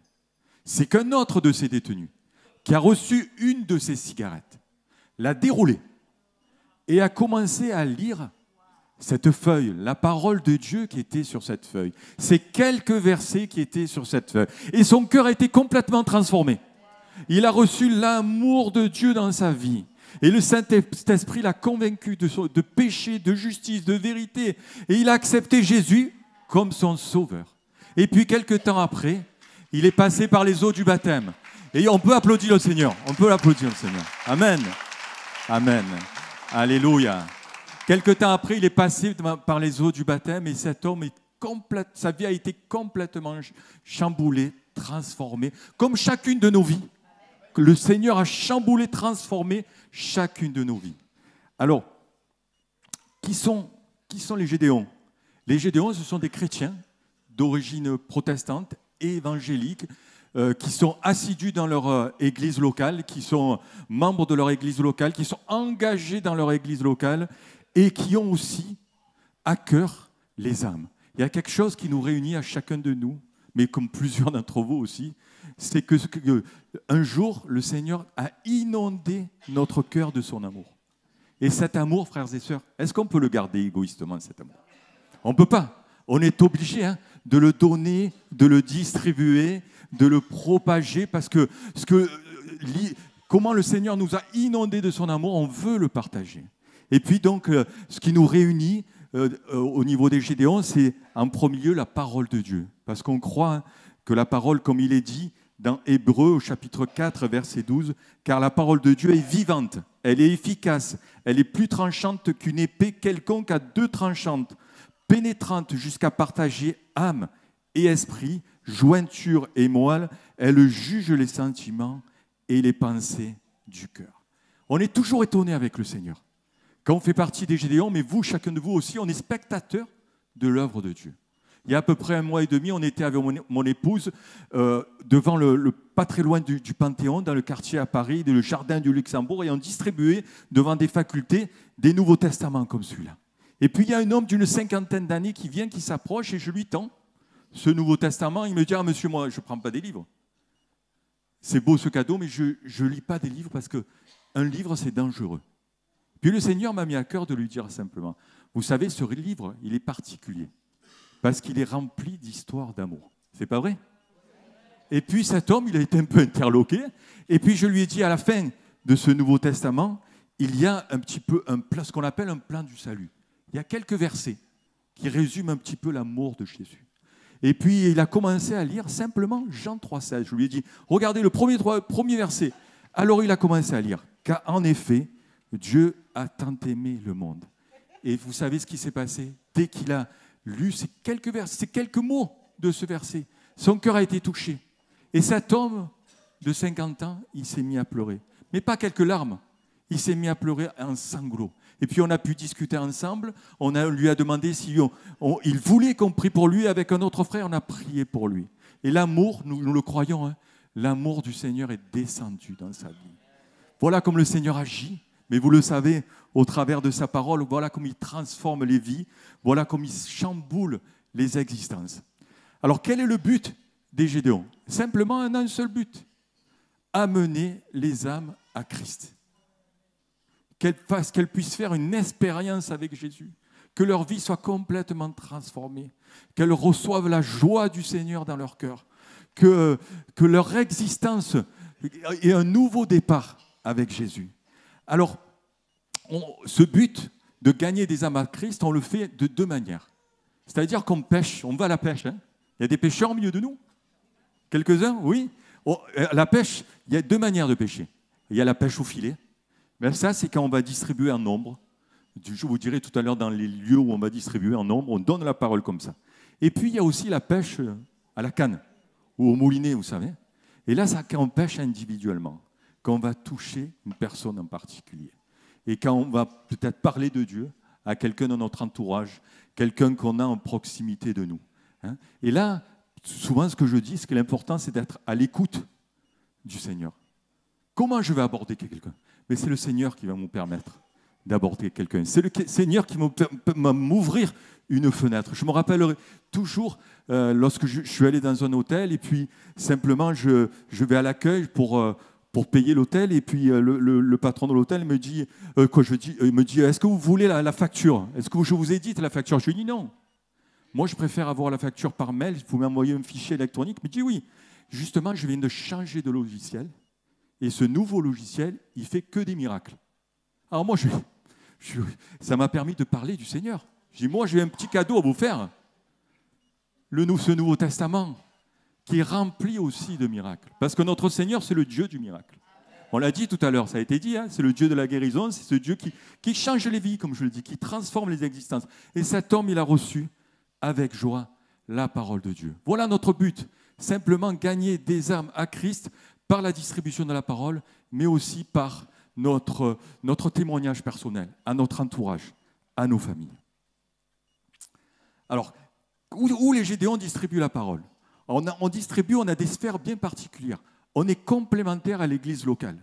C'est qu'un autre de ces détenus, qui a reçu une de ces cigarettes, l'a déroulée et a commencé à lire cette feuille, la parole de Dieu qui était sur cette feuille, ces quelques versets qui étaient sur cette feuille. Et son cœur a été complètement transformé. Il a reçu l'amour de Dieu dans sa vie. Et le Saint-Esprit l'a convaincu de péché, de justice, de vérité. Et il a accepté Jésus comme son sauveur. Et puis, quelque temps après, il est passé par les eaux du baptême. Et on peut applaudir le Seigneur. On peut applaudir le Seigneur. Amen. Amen. Alléluia. Quelque temps après, il est passé par les eaux du baptême et cet homme, sa vie a été complètement chamboulée, transformée, comme chacune de nos vies. Le Seigneur a chamboulé, transformé chacune de nos vies. Alors, qui sont les Gédéons? Les Gédéons, ce sont des chrétiens d'origine protestante et évangélique qui sont assidus dans leur église locale, qui sont membres de leur église locale, qui sont engagés dans leur église locale et qui ont aussi à cœur les âmes. Il y a quelque chose qui nous réunit à chacun de nous, mais comme plusieurs d'entre vous aussi, c'est que un jour, le Seigneur a inondé notre cœur de son amour. Et cet amour, frères et sœurs, est-ce qu'on peut le garder égoïstement, cet amour? On ne peut pas. On est obligé de le donner, de le distribuer, de le propager, parce que comment le Seigneur nous a inondés de son amour, on veut le partager. Et puis donc, ce qui nous réunit au niveau des Gédéons, c'est en premier lieu la parole de Dieu. Parce qu'on croit que la parole, comme il est dit dans Hébreux au chapitre 4, verset 12, « Car la parole de Dieu est vivante, elle est efficace, elle est plus tranchante qu'une épée quelconque à deux tranchantes, pénétrante jusqu'à partager âme et esprit, jointure et moelle, elle juge les sentiments et les pensées du cœur. » On est toujours étonné avec le Seigneur. Quand on fait partie des Gédéons, mais vous, chacun de vous aussi, on est spectateur de l'œuvre de Dieu. Il y a à peu près 1 mois et demi, on était avec mon épouse devant pas très loin du Panthéon, dans le quartier à Paris, le jardin du Luxembourg, et on distribuait devant des facultés des Nouveaux Testaments comme celui-là. Et puis il y a un homme d'une 50aine d'années qui vient, qui s'approche, et je lui tends ce Nouveau Testament. Il me dit « Ah monsieur, moi je ne prends pas des livres. C'est beau ce cadeau, mais je ne lis pas des livres parce qu'un livre c'est dangereux. » Puis le Seigneur m'a mis à cœur de lui dire simplement, vous savez, ce livre, il est particulier, parce qu'il est rempli d'histoires d'amour. C'est pas vrai? Et puis cet homme, il a été un peu interloqué, et puis je lui ai dit à la fin de ce Nouveau Testament, il y a un petit peu ce qu'on appelle un plan du salut. Il y a quelques versets qui résument un petit peu l'amour de Jésus. Et puis il a commencé à lire simplement Jean 3,16. Je lui ai dit, regardez le premier verset. Alors il a commencé à lire, car en effet, Dieu a tant aimé le monde. Et vous savez ce qui s'est passé? Dès qu'il a lu ces quelques mots de ce verset, son cœur a été touché. Et cet homme de 50 ans, il s'est mis à pleurer. Mais pas quelques larmes, il s'est mis à pleurer en sanglots. Et puis on a pu discuter ensemble, lui a demandé si il voulait qu'on prie pour lui avec un autre frère, on a prié pour lui. Et l'amour, nous le croyons, l'amour du Seigneur est descendu dans sa vie. Voilà comme le Seigneur agit. Mais vous le savez, au travers de sa parole, voilà comme il transforme les vies, voilà comme il chamboule les existences. Alors, quel est le but des Gédéons? Simplement un seul but, amener les âmes à Christ. Qu'elles puissent faire une expérience avec Jésus, que leur vie soit complètement transformée, qu'elles reçoivent la joie du Seigneur dans leur cœur, que leur existence ait un nouveau départ avec Jésus. Alors, ce but de gagner des âmes à Christ, on le fait de deux manières. C'est-à-dire qu'on pêche, on va à la pêche. Il y a des pêcheurs au milieu de nous? Quelques-uns, oui. La pêche, il y a deux manières de pêcher. Il y a la pêche au filet, Ben ça, c'est quand on va distribuer en nombre. Je vous dirai tout à l'heure dans les lieux où on va distribuer en nombre, on donne la parole comme ça. Et puis, il y a aussi la pêche à la canne ou au moulinet, vous savez. Et là, c'est quand on pêche individuellement, quand on va toucher une personne en particulier. Et quand on va peut-être parler de Dieu à quelqu'un de notre entourage, quelqu'un qu'on a en proximité de nous. Hein. Et là, souvent, ce que je dis, ce qui est important, c'est d'être à l'écoute du Seigneur. Comment je vais aborder quelqu'un? Mais c'est le Seigneur qui va me permettre d'aborder quelqu'un. C'est le Seigneur qui va m'ouvrir une fenêtre. Je me rappellerai toujours lorsque je suis allé dans un hôtel et puis simplement je vais à l'accueil pour payer l'hôtel et puis le patron de l'hôtel me dit est-ce que vous voulez la facture? Est-ce que je vous ai dit la facture? Je lui dis non. Moi, je préfère avoir la facture par mail. Vous m'envoyez un fichier électronique. Il me dit oui. Justement, je viens de changer de logiciel et ce nouveau logiciel, il fait que des miracles. Alors moi, ça m'a permis de parler du Seigneur. Je dis, moi, j'ai un petit cadeau à vous faire. Ce Nouveau Testament, qui est rempli aussi de miracles. Parce que notre Seigneur, c'est le Dieu du miracle. On l'a dit tout à l'heure, ça a été dit, hein, c'est le Dieu de la guérison, c'est ce Dieu qui change les vies, comme je le dis, qui transforme les existences. Et cet homme, il a reçu avec joie la parole de Dieu. Voilà notre but, simplement gagner des âmes à Christ par la distribution de la parole, mais aussi par notre témoignage personnel, à notre entourage, à nos familles. Alors, où les Gédéons distribuent la parole? On a des sphères bien particulières. On est complémentaire à l'église locale.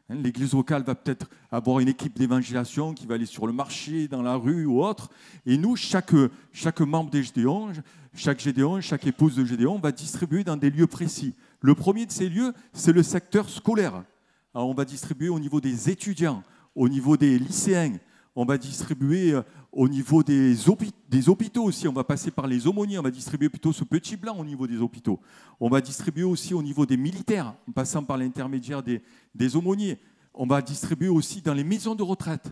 L'église locale va peut-être avoir une équipe d'évangélisation qui va aller sur le marché, dans la rue ou autre. Et nous, chaque membre des Gédéons, chaque épouse de Gédéon va distribuer dans des lieux précis. Le premier de ces lieux, c'est le secteur scolaire. Alors, on va distribuer au niveau des étudiants, au niveau des lycéens, on va distribuer au niveau des hôpitaux aussi, on va passer par les aumôniers, on va distribuer plutôt ce petit blanc au niveau des hôpitaux. On va distribuer aussi au niveau des militaires, en passant par l'intermédiaire des aumôniers. On va distribuer aussi dans les maisons de retraite.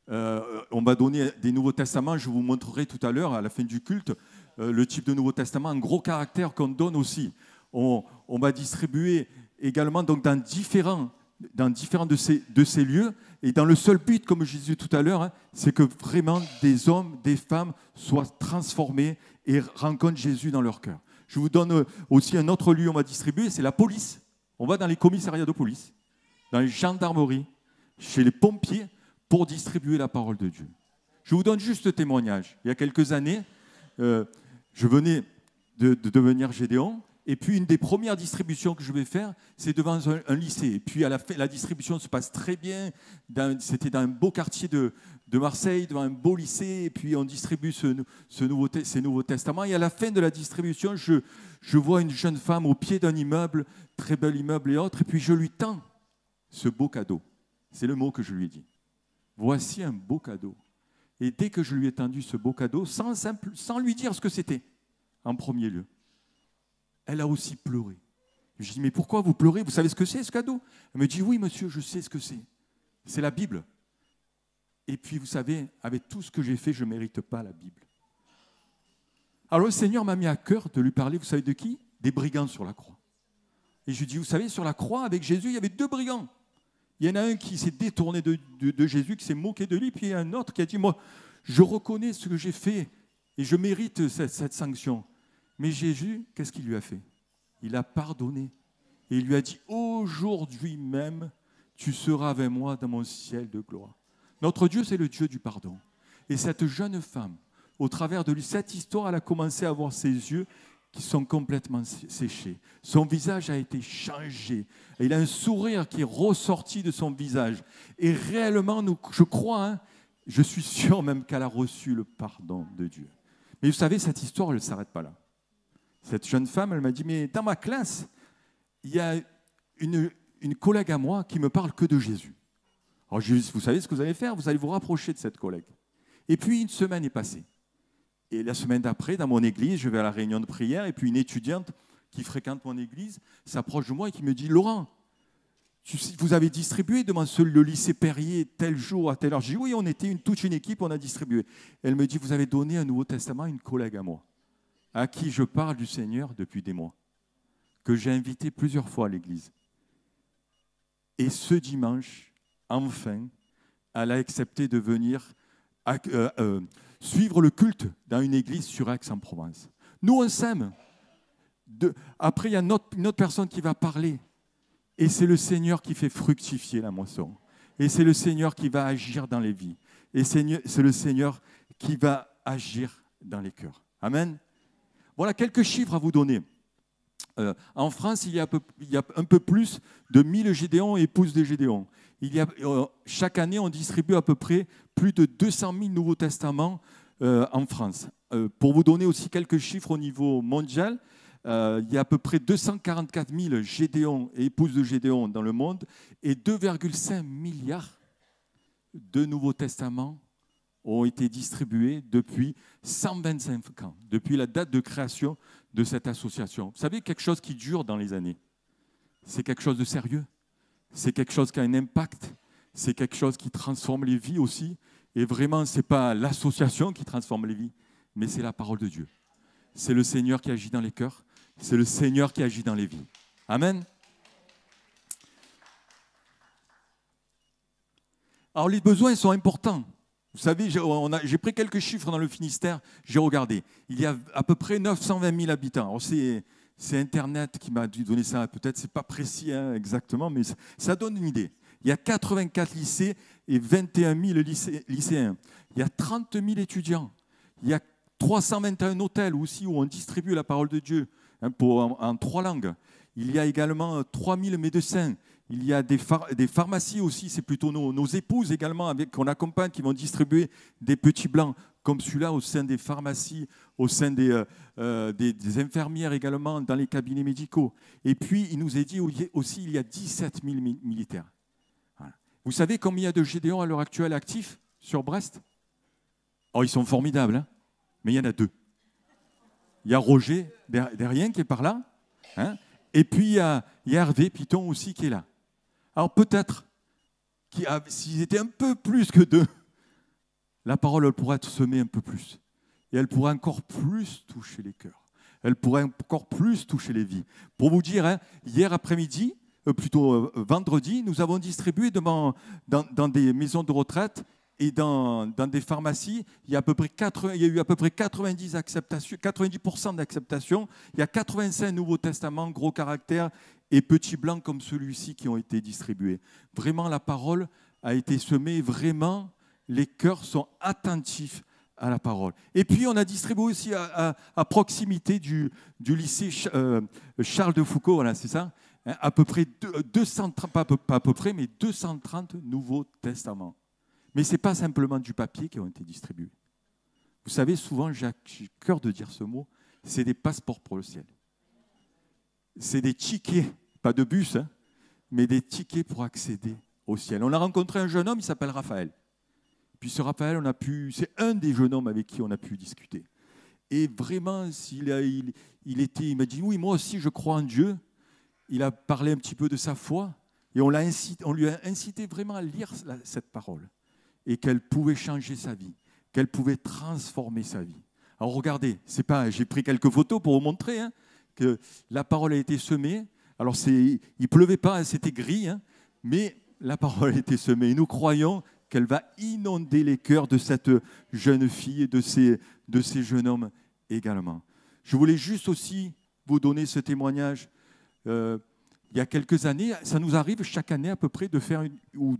On va donner des Nouveaux Testaments, je vous montrerai tout à l'heure, à la fin du culte, le type de Nouveau Testament en gros caractère qu'on donne aussi. On va distribuer également donc, dans différents de ces lieux, et dans le seul but, comme je disais tout à l'heure, hein, c'est que vraiment des hommes, des femmes soient transformés et rencontrent Jésus dans leur cœur. Je vous donne aussi un autre lieu où on va distribuer, c'est la police. On va dans les commissariats de police, dans les gendarmeries, chez les pompiers, pour distribuer la parole de Dieu. Je vous donne juste ce témoignage. Il y a quelques années, je venais de devenir Gédéon. Et puis, une des premières distributions que je vais faire, c'est devant un lycée. Et puis, à la fin, la distribution se passe très bien. C'était dans un beau quartier de Marseille, devant un beau lycée. Et puis, on distribue ces Nouveaux Testaments. Et à la fin de la distribution, je vois une jeune femme au pied d'un immeuble, très bel immeuble et autres. Et puis, je lui tends ce beau cadeau. C'est le mot que je lui ai dit. Voici un beau cadeau. Et dès que je lui ai tendu ce beau cadeau, sans lui dire ce que c'était, en premier lieu, elle a aussi pleuré. Je lui ai dit, mais pourquoi vous pleurez? Vous savez ce que c'est, ce cadeau? Elle me dit, oui, monsieur, je sais ce que c'est. C'est la Bible. Et puis, vous savez, avec tout ce que j'ai fait, je ne mérite pas la Bible. Alors, le Seigneur m'a mis à cœur de lui parler, vous savez de qui? Des brigands sur la croix. Et je lui ai dit, vous savez, sur la croix, avec Jésus, il y avait 2 brigands. Il y en a un qui s'est détourné de Jésus, qui s'est moqué de lui, puis il y a un autre qui a dit, moi, je reconnais ce que j'ai fait et je mérite cette sanction. Mais Jésus, qu'est-ce qu'il lui a fait? Il a pardonné. Et il lui a dit, aujourd'hui même, tu seras avec moi dans mon ciel de gloire. Notre Dieu, c'est le Dieu du pardon. Et cette jeune femme, au travers de lui, cette histoire, elle a commencé à voir ses yeux qui sont complètement séchés. Son visage a été changé. Et il a un sourire qui est ressorti de son visage. Et réellement, je crois, hein, je suis sûr même qu'elle a reçu le pardon de Dieu. Mais vous savez, cette histoire, elle ne s'arrête pas là. Cette jeune femme, elle m'a dit, mais dans ma classe, il y a une collègue à moi qui me parle que de Jésus. Alors, je lui ai dit, vous savez ce que vous allez faire? Vous allez vous rapprocher de cette collègue. Et puis, une semaine est passée. Et la semaine d'après, dans mon église, je vais à la réunion de prière, et puis une étudiante qui fréquente mon église s'approche de moi et qui me dit, Laurent, vous avez distribué devant le lycée Perrier tel jour à telle heure? Je dis, oui, on était toute une équipe, on a distribué. Elle me dit, vous avez donné un Nouveau Testament à une collègue à moi, à qui je parle du Seigneur depuis des mois, que j'ai invité plusieurs fois à l'église. Et ce dimanche, enfin, elle a accepté de venir suivre le culte dans une église sur Aix-en-Provence. Nous, on s'aime. Après, il y a une autre personne qui va parler. Et c'est le Seigneur qui fait fructifier la moisson. Et c'est le Seigneur qui va agir dans les vies. Et c'est le Seigneur qui va agir dans les cœurs. Amen. Voilà quelques chiffres à vous donner. En France, il y a un peu plus de 1000 Gédéons et épouses de Gédéons. Chaque année, on distribue à peu près plus de 200 000 Nouveaux Testaments en France. Pour vous donner aussi quelques chiffres au niveau mondial, il y a à peu près 244 000 Gédéons et épouses de Gédéons dans le monde et 2,5 milliards de Nouveaux Testaments ont été distribués depuis 125 ans, depuis la date de création de cette association. Vous savez, quelque chose qui dure dans les années, c'est quelque chose de sérieux, c'est quelque chose qui a un impact, c'est quelque chose qui transforme les vies aussi. Et vraiment, ce n'est pas l'association qui transforme les vies, mais c'est la parole de Dieu. C'est le Seigneur qui agit dans les cœurs, c'est le Seigneur qui agit dans les vies. Amen. Alors les besoins sont importants. Vous savez, j'ai pris quelques chiffres dans le Finistère, j'ai regardé. Il y a à peu près 920 000 habitants. Alors c'est Internet qui m'a donné ça, peut-être c'est pas précis exactement, mais ça donne une idée. Il y a 84 lycées et 21 000 lycéens. Il y a 30 000 étudiants. Il y a 321 hôtels aussi où on distribue la parole de Dieu en 3 langues. Il y a également 3 000 médecins. Il y a des pharmacies aussi, c'est plutôt nos épouses également qu'on accompagne, qui vont distribuer des petits blancs comme celui-là au sein des pharmacies, au sein des infirmières également, dans les cabinets médicaux. Et puis, il nous est dit aussi il y a 17 000 militaires. Voilà. Vous savez combien il y a de Gédéons à l'heure actuelle actifs sur Brest? Oh, ils sont formidables, hein, mais il y en a 2. Il y a Roger derrière qui est par là, hein, et puis il y a Hervé Piton aussi qui est là. Alors peut-être, s'ils étaient un peu plus que 2, la parole elle pourrait être semée un peu plus. Et elle pourrait encore plus toucher les cœurs. Elle pourrait encore plus toucher les vies. Pour vous dire, hier après-midi, vendredi, nous avons distribué dans des maisons de retraite et dans des pharmacies, il y a eu à peu près 90% d'acceptation. Il y a 85 Nouveaux Testaments, gros caractères, et petits blancs comme celui-ci qui ont été distribués. Vraiment, la parole a été semée. Vraiment, les cœurs sont attentifs à la parole. Et puis, on a distribué aussi à proximité du lycée Charles de Foucault, voilà, c'est ça, à peu près 230, pas à peu près, mais 230 Nouveaux Testaments. Mais ce n'est pas simplement du papier qui ont été distribués. Vous savez, souvent, j'ai cœur de dire ce mot, c'est des passeports pour le ciel. C'est des tickets, pas de bus, hein, mais des tickets pour accéder au ciel. On a rencontré un jeune homme, il s'appelle Raphaël. Puis ce Raphaël, c'est un des jeunes hommes avec qui on a pu discuter. Et vraiment, il m'a dit, oui, moi aussi je crois en Dieu. Il a parlé un petit peu de sa foi et on lui a incité vraiment à lire cette parole et qu'elle pouvait changer sa vie, qu'elle pouvait transformer sa vie. Alors regardez, j'ai pris quelques photos pour vous montrer que la parole a été semée. Alors il ne pleuvait pas, c'était gris, mais la parole a été semée. Et nous croyons qu'elle va inonder les cœurs de cette jeune fille et de ces jeunes hommes également. Je voulais juste aussi vous donner ce témoignage. Il y a quelques années, ça nous arrive chaque année à peu près de faire, ou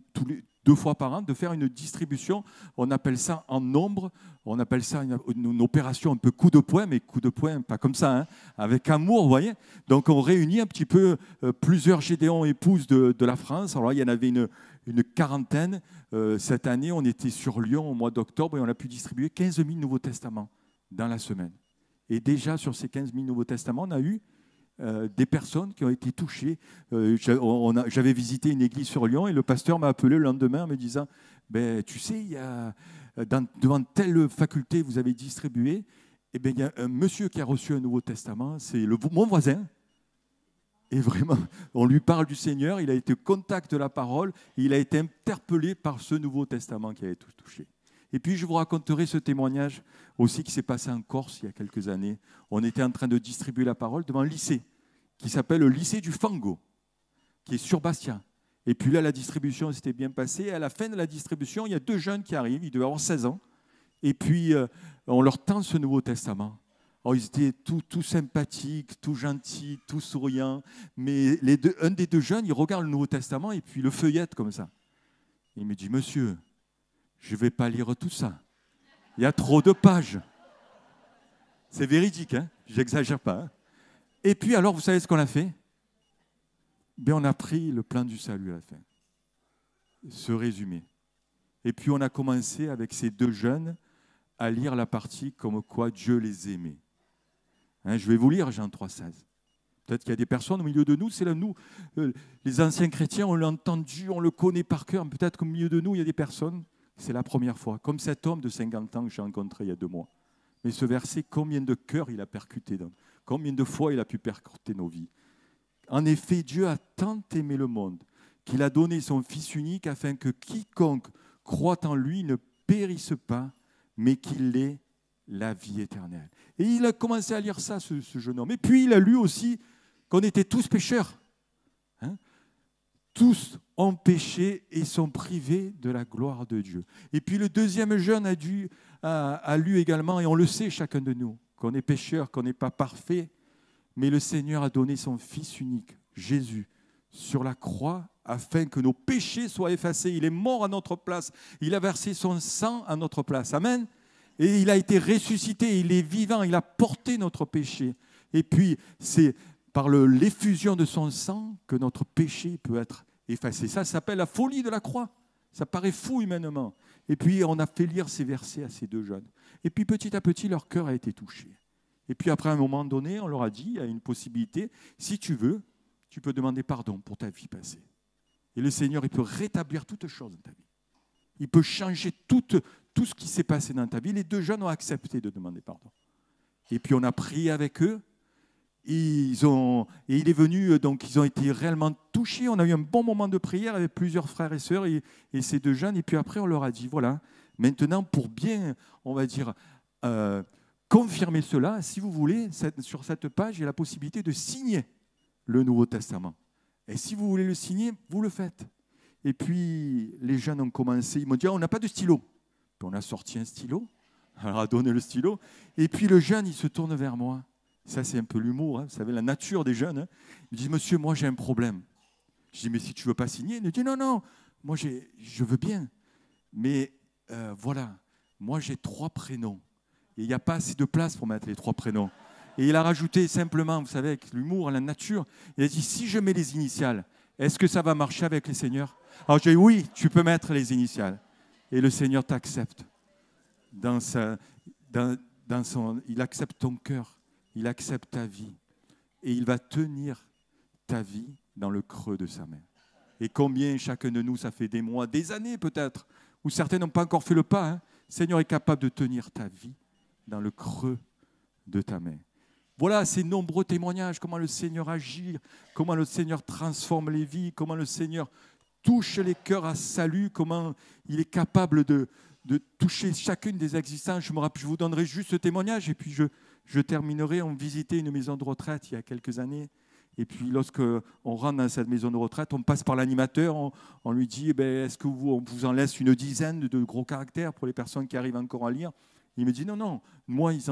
2 fois par an, de faire une distribution. On appelle ça en nombre, on appelle ça une opération un peu coup de poing, mais coup de poing, pas comme ça, avec amour, vous voyez. Donc on réunit un petit peu plusieurs Gédéons épouses de la France. Alors il y en avait une quarantaine. Cette année, on était sur Lyon au mois d'octobre et on a pu distribuer 15 000 Nouveaux Testaments dans la semaine. Et déjà, sur ces 15 000 Nouveaux Testaments, on a eu des personnes qui ont été touchées. J'avais visité une église sur Lyon et le pasteur m'a appelé le lendemain en me disant tu sais, il y a, devant telle faculté, vous avez distribué, et il y a un monsieur qui a reçu un Nouveau Testament, c'est mon voisin. Et vraiment, on lui parle du Seigneur, il a été au contact de la parole, et il a été interpellé par ce Nouveau Testament qui avait tout touché. Et puis je vous raconterai ce témoignage aussi qui s'est passé en Corse il y a quelques années. On était en train de distribuer la parole devant un lycée qui s'appelle le lycée du Fango, qui est sur Bastia. Et puis là, la distribution s'était bien passée. Et à la fin de la distribution, il y a 2 jeunes qui arrivent, ils devaient avoir 16 ans. Et puis, on leur tend ce Nouveau Testament. Alors, ils étaient tout sympathiques, tout gentils, tout souriants. Mais un des 2 jeunes, il regarde le Nouveau Testament et puis le feuillette comme ça. Il me dit, monsieur, je ne vais pas lire tout ça. Il y a trop de pages. C'est véridique, hein, je n'exagère pas. Hein. Et puis, alors, vous savez ce qu'on a fait? Ben, on a pris le plan du salut à la fin. Ce résumé. Et puis, on a commencé avec ces 2 jeunes à lire la partie comme quoi Dieu les aimait. Hein, je vais vous lire Jean 3,16. Peut-être qu'il y a des personnes au milieu de nous, c'est là, nous, les anciens chrétiens, on l'a entendu, on le connaît par cœur. Peut-être qu'au milieu de nous, il y a des personnes, c'est la première fois. Comme cet homme de 50 ans que j'ai rencontré il y a 2 mois. Mais ce verset, combien de cœurs il a percuté, combien de fois il a pu percuter nos vies. En effet, Dieu a tant aimé le monde qu'il a donné son Fils unique afin que quiconque croit en lui ne périsse pas, mais qu'il ait la vie éternelle. Et il a commencé à lire ça, ce jeune homme. Et puis il a lu aussi qu'on était tous pécheurs. Hein? Tous ont péché et sont privés de la gloire de Dieu. Et puis le deuxième jeune a lu également, et on le sait chacun de nous, qu'on est pécheurs, qu'on n'est pas parfait, mais le Seigneur a donné son Fils unique, Jésus, sur la croix, afin que nos péchés soient effacés. Il est mort à notre place. Il a versé son sang à notre place. Amen. Et il a été ressuscité. Il est vivant. Il a porté notre péché. Et puis, c'est par l'effusion de son sang que notre péché peut être effacé. Ça s'appelle la folie de la croix. Ça paraît fou humainement. Et puis, on a fait lire ces versets à ces 2 jeunes. Et puis, petit à petit, leur cœur a été touché. Et puis, après un moment donné, on leur a dit, il y a une possibilité, si tu veux, tu peux demander pardon pour ta vie passée. Et le Seigneur, il peut rétablir toutes choses dans ta vie. Il peut changer tout ce qui s'est passé dans ta vie. Les 2 jeunes ont accepté de demander pardon. Et puis, on a prié avec eux. Et il est venu, donc ils ont été réellement touchés. On a eu un bon moment de prière avec plusieurs frères et sœurs et ces 2 jeunes. Et puis après, on leur a dit, voilà, maintenant, pour bien, on va dire, confirmer cela, si vous voulez, sur cette page, il y a la possibilité de signer le Nouveau Testament. Et si vous voulez le signer, vous le faites. Et puis, les jeunes ont commencé, ils m'ont dit, on n'a pas de stylo. Puis on a sorti un stylo, on leur a donné le stylo. Et puis le jeune, il se tourne vers moi. Ça, c'est un peu l'humour, hein. Vous savez, la nature des jeunes. Hein. Ils me disent, monsieur, moi, j'ai un problème. Je dis, mais si tu ne veux pas signer, il me dit, non, non, moi, je veux bien. Mais voilà, moi, j'ai 3 prénoms. Et il n'y a pas assez de place pour mettre les 3 prénoms. Et il a rajouté simplement, vous savez, avec l'humour, la nature, il a dit, si je mets les initiales, est-ce que ça va marcher avec les seigneurs? Alors j'ai dit, oui, tu peux mettre les initiales. Et le Seigneur t'accepte. Il accepte ton cœur, il accepte ta vie. Et il va tenir ta vie dans le creux de sa main. Et combien chacun de nous, ça fait des mois, des années peut-être, où certains n'ont pas encore fait le pas. Hein. Le Seigneur est capable de tenir ta vie dans le creux de ta main. Voilà ces nombreux témoignages, comment le Seigneur agit, comment le Seigneur transforme les vies, comment le Seigneur touche les cœurs à salut, comment il est capable de toucher chacune des existences. Je vous donnerai juste ce témoignage et puis je terminerai. On visitait une maison de retraite il y a quelques années. Et puis lorsqu'on rentre dans cette maison de retraite, on passe par l'animateur, on lui dit est-ce qu'on vous en laisse une dizaine de gros caractères pour les personnes qui arrivent encore à lire? Il me dit non, moi il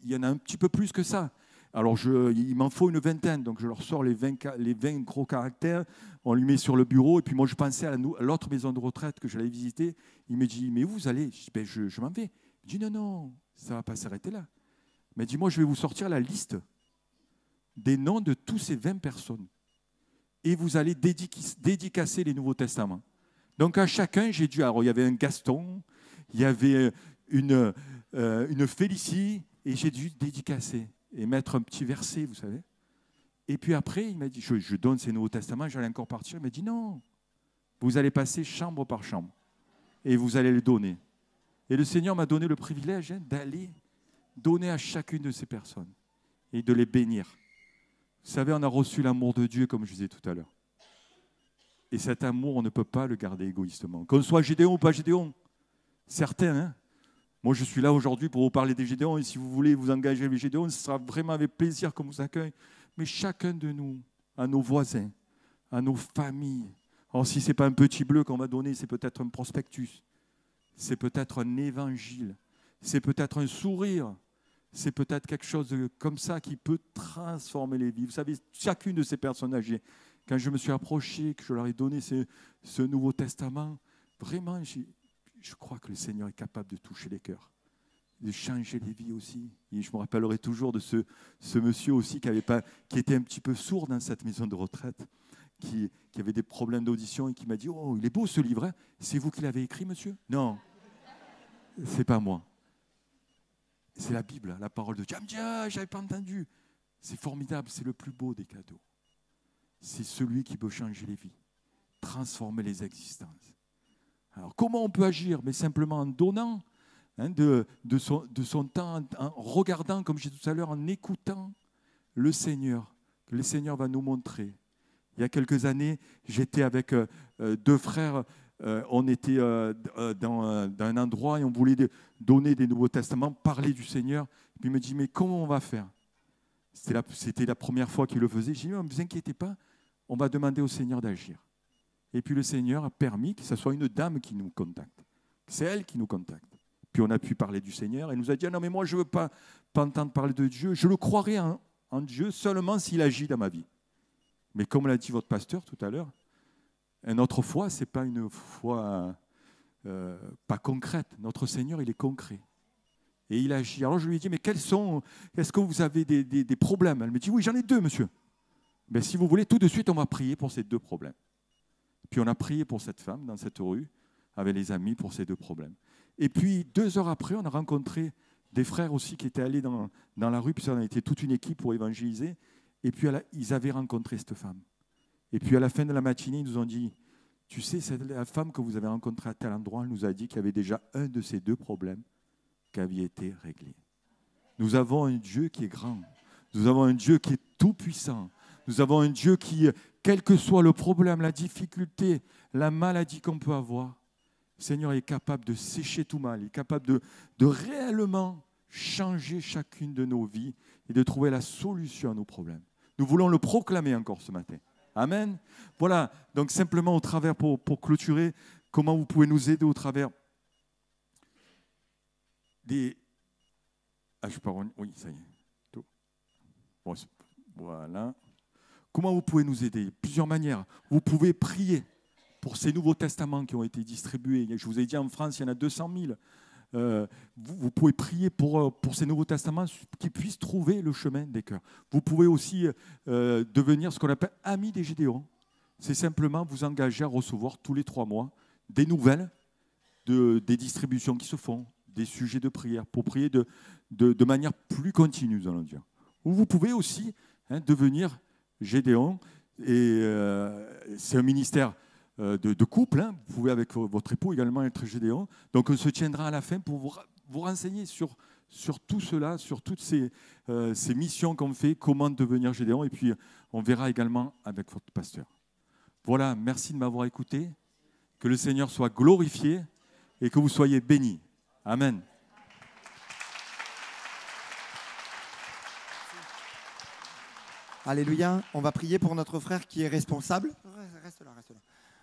y en a un petit peu plus que ça. Alors il m'en faut une vingtaine, donc je leur sors les 20 gros caractères, on lui met sur le bureau, et puis moi je pensais à l'autre maison de retraite que j'allais visiter. Il me dit mais où vous allez? Je dis je m'en vais. Il me dit non, ça ne va pas s'arrêter là. Il m'a dit moi je vais vous sortir la liste des noms de tous ces 20 personnes. Et vous allez dédicacer les Nouveaux Testaments. Donc à chacun, j'ai dû... Alors il y avait un Gaston, il y avait une Félicie, et j'ai dû dédicacer et mettre un petit verset, vous savez. Et puis après, il m'a dit, je donne ces Nouveaux Testaments, j'allais encore partir. Il m'a dit non, vous allez passer chambre par chambre et vous allez les donner. Et le Seigneur m'a donné le privilège d'aller donner à chacune de ces personnes et de les bénir. Vous savez, on a reçu l'amour de Dieu, comme je disais tout à l'heure. Et cet amour, on ne peut pas le garder égoïstement. Qu'on soit Gédéon ou pas Gédéon, certains, hein. Moi, je suis là aujourd'hui pour vous parler des Gédéons, et si vous voulez vous engager avec les Gédéons, ce sera vraiment avec plaisir qu'on vous accueille. Mais chacun de nous, à nos voisins, à nos familles, Alors si ce n'est pas un petit bleu qu'on va donner, c'est peut-être un prospectus, c'est peut-être un évangile, c'est peut-être un sourire, c'est peut-être quelque chose comme ça qui peut transformer les vies. Vous savez, chacune de ces personnes âgées, quand je me suis approché, que je leur ai donné ce Nouveau Testament, vraiment, je crois que le Seigneur est capable de toucher les cœurs, de changer les vies aussi. Et je me rappellerai toujours de ce monsieur aussi qui était un petit peu sourd dans cette maison de retraite, qui avait des problèmes d'audition et qui m'a dit « Oh, il est beau ce livre, hein. C'est vous qui l'avez écrit, monsieur ?» Non, c'est pas moi. C'est la Bible, la parole de Dieu. Ah, je n'avais pas entendu. C'est formidable, c'est le plus beau des cadeaux. C'est celui qui peut changer les vies, transformer les existences. Alors, comment on peut agir? Mais simplement en donnant de son temps, en regardant, comme j'ai dit tout à l'heure, en écoutant le Seigneur. Le Seigneur va nous montrer. Il y a quelques années, j'étais avec deux frères. On était dans un endroit et on voulait donner des Nouveaux Testaments, parler du Seigneur. Puis il me dit, mais comment on va faire? C'était la première fois qu'il le faisait. J'ai dit, ne vous inquiétez pas, on va demander au Seigneur d'agir. Et puis le Seigneur a permis que ce soit une dame qui nous contacte. C'est elle qui nous contacte. Puis on a pu parler du Seigneur. Elle nous a dit, ah non mais moi je ne veux pas entendre parler de Dieu. Je le croirai en Dieu seulement s'il agit dans ma vie. Mais comme l'a dit votre pasteur tout à l'heure, notre foi, ce n'est pas une foi pas concrète. Notre Seigneur, il est concret. Et il agit. Alors je lui ai dit, mais est-ce que vous avez des problèmes? Elle me dit, oui, j'en ai deux, monsieur. Mais si vous voulez, tout de suite, on va prier pour ces deux problèmes. Puis on a prié pour cette femme dans cette rue, avec les amis, pour ces deux problèmes. Et puis 2 heures après, on a rencontré des frères aussi qui étaient allés dans la rue, puis on a été toute une équipe pour évangéliser. Et puis ils avaient rencontré cette femme. Et puis à la fin de la matinée, ils nous ont dit, tu sais, c'est la femme que vous avez rencontrée à tel endroit, elle nous a dit qu'il y avait déjà un de ces deux problèmes qui avait été réglé. Nous avons un Dieu qui est grand. Nous avons un Dieu qui est tout-puissant. Nous avons un Dieu qui, quel que soit le problème, la difficulté, la maladie qu'on peut avoir, le Seigneur est capable de sécher tout mal. Il est capable de réellement changer chacune de nos vies et de trouver la solution à nos problèmes. Nous voulons le proclamer encore ce matin. Amen. Voilà, donc simplement au travers, pour clôturer, comment vous pouvez nous aider au travers des... Ah, je parle... Oui, ça y est. Tout. Bon, voilà. Comment vous pouvez nous aider? Plusieurs manières. Vous pouvez prier pour ces Nouveaux Testaments qui ont été distribués. Je vous ai dit, en France, il y en a 200 000. Vous pouvez prier pour ces Nouveaux Testaments qui puissent trouver le chemin des cœurs. Vous pouvez aussi devenir ce qu'on appelle amis des Gédéons. C'est simplement vous engager à recevoir tous les 3 mois des nouvelles des distributions qui se font, des sujets de prière, pour prier de manière plus continue, nous allons dire. Ou vous pouvez aussi devenir Gédéon, et c'est un ministère de couple. Vous pouvez avec votre époux également être Gédéon. Donc on se tiendra à la fin pour vous renseigner sur tout cela, sur toutes ces missions qu'on fait, comment devenir Gédéon. Et puis on verra également avec votre pasteur. Voilà, merci de m'avoir écouté. Que le Seigneur soit glorifié et que vous soyez bénis. Amen. Alléluia. On va prier pour notre frère qui est responsable. Reste là.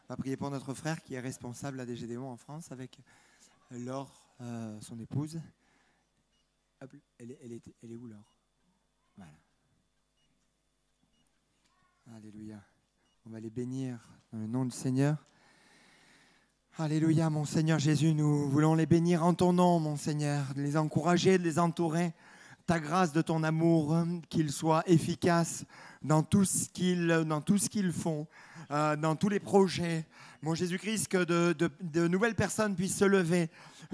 On va prier pour notre frère qui est responsable à des Gédéons en France avec Laure, son épouse. Elle est où, Laure? Voilà. Alléluia. On va les bénir dans le nom du Seigneur. Alléluia, mon Seigneur Jésus, nous voulons les bénir en ton nom, mon Seigneur, de les encourager, de les entourer. Ta grâce, de ton amour, qu'ils soient efficaces dans tout ce qu'ils font, dans tous les projets. Mon Jésus-Christ, que de nouvelles personnes puissent se lever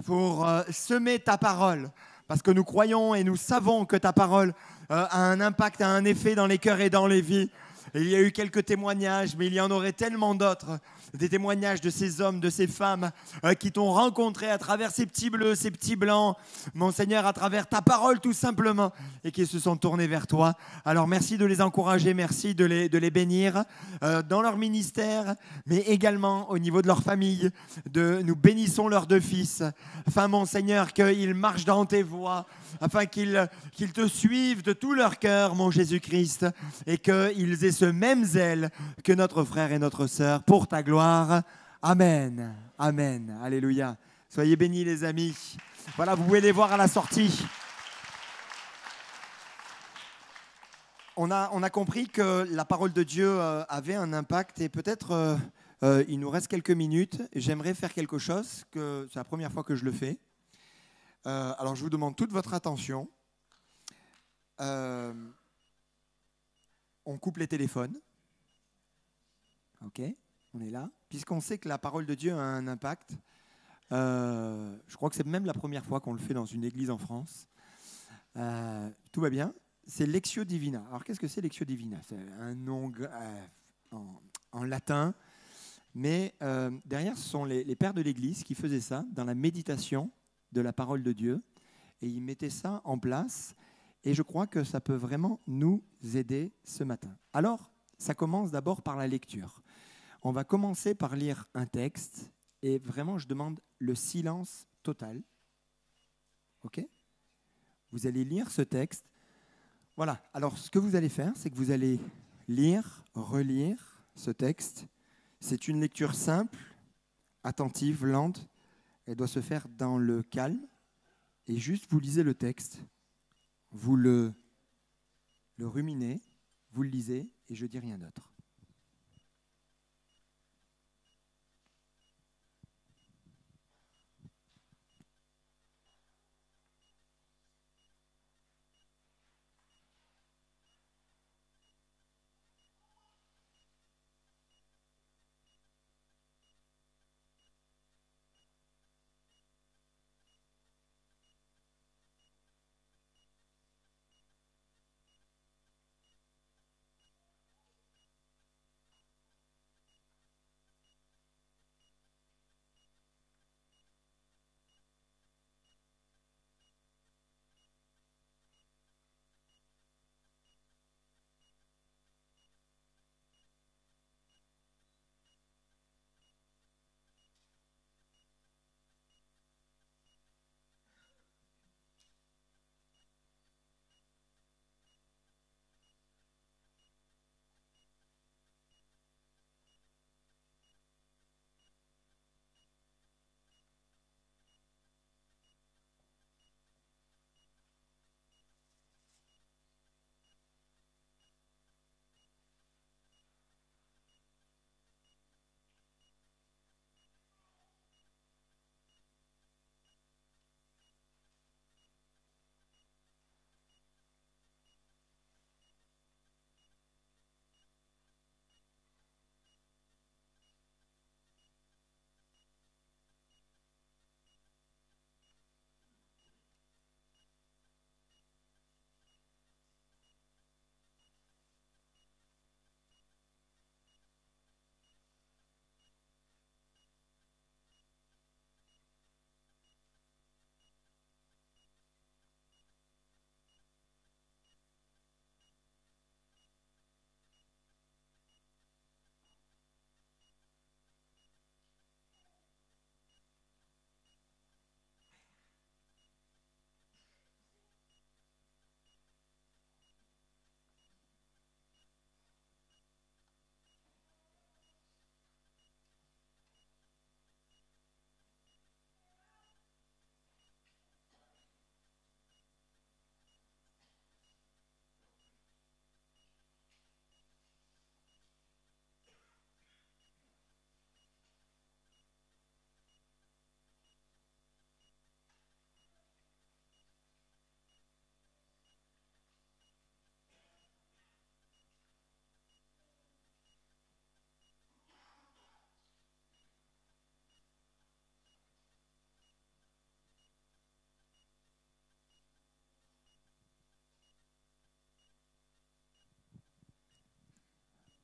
pour semer ta parole. Parce que nous croyons et nous savons que ta parole a un impact, a un effet dans les cœurs et dans les vies. Et il y a eu quelques témoignages, mais il y en aurait tellement d'autres. Des témoignages de ces hommes, de ces femmes qui t'ont rencontré à travers ces petits bleus, ces petits blancs, mon Seigneur, à travers ta parole tout simplement, et qui se sont tournés vers toi. Alors merci de les encourager, merci de les bénir dans leur ministère, mais également au niveau de leur famille. Nous bénissons leurs 2 fils, afin, mon Seigneur, qu'ils marchent dans tes voies, afin qu'ils te suivent de tout leur cœur, mon Jésus-Christ, et qu'ils aient ce ce même zèle que notre frère et notre sœur pour ta gloire. Amen. Amen. Alléluia. Soyez bénis les amis. Voilà, vous pouvez les voir à la sortie. On a compris que la parole de Dieu avait un impact et peut-être il nous reste quelques minutes. J'aimerais faire quelque chose, c'est la première fois que je le fais. Alors je vous demande toute votre attention. On coupe les téléphones. Ok, on est là. Puisqu'on sait que la parole de Dieu a un impact, je crois que c'est même la première fois qu'on le fait dans une église en France. Tout va bien. C'est Lectio Divina. Alors qu'est-ce que c'est Lectio Divina? C'est un nom en latin, mais derrière ce sont les pères de l'Église qui faisaient ça dans la méditation de la parole de Dieu, et ils mettaient ça en place, et je crois que ça peut vraiment nous aider ce matin. Alors, ça commence d'abord par la lecture. On va commencer par lire un texte, et vraiment je demande le silence total. Ok? Vous allez lire ce texte. Voilà, alors ce que vous allez faire, c'est que vous allez lire, relire ce texte. C'est une lecture simple, attentive, lente. Elle doit se faire dans le calme. Et juste, vous lisez le texte, vous le ruminez, vous le lisez, et je ne dis rien d'autre.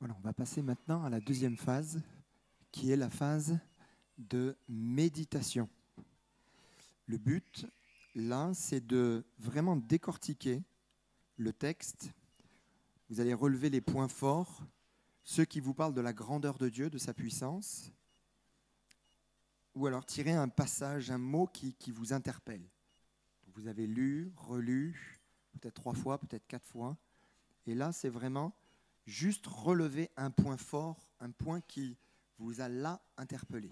Voilà, on va passer maintenant à la deuxième phase, qui est la phase de méditation. Le but, là, c'est de vraiment décortiquer le texte. Vous allez relever les points forts, ceux qui vous parlent de la grandeur de Dieu, de sa puissance, ou alors tirer un passage, un mot qui vous interpelle. Vous avez lu, relu, peut-être 3 fois, peut-être 4 fois. Et là, c'est vraiment juste relever un point fort, un point qui vous a là interpellé.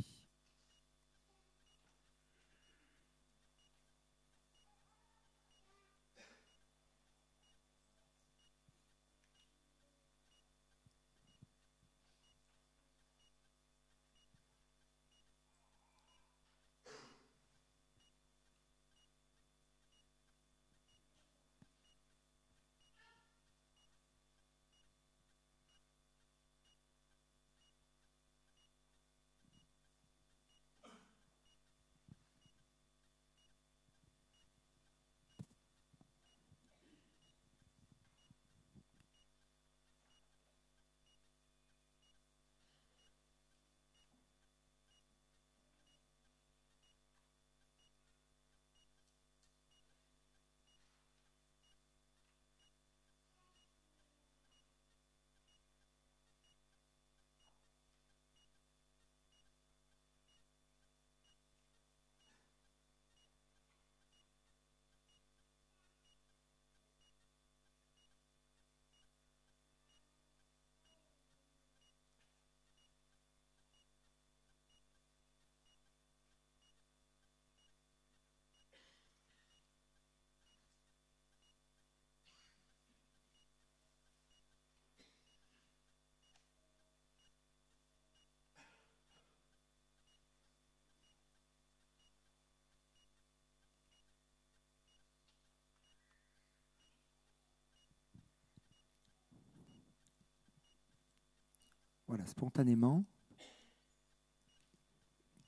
Voilà, spontanément,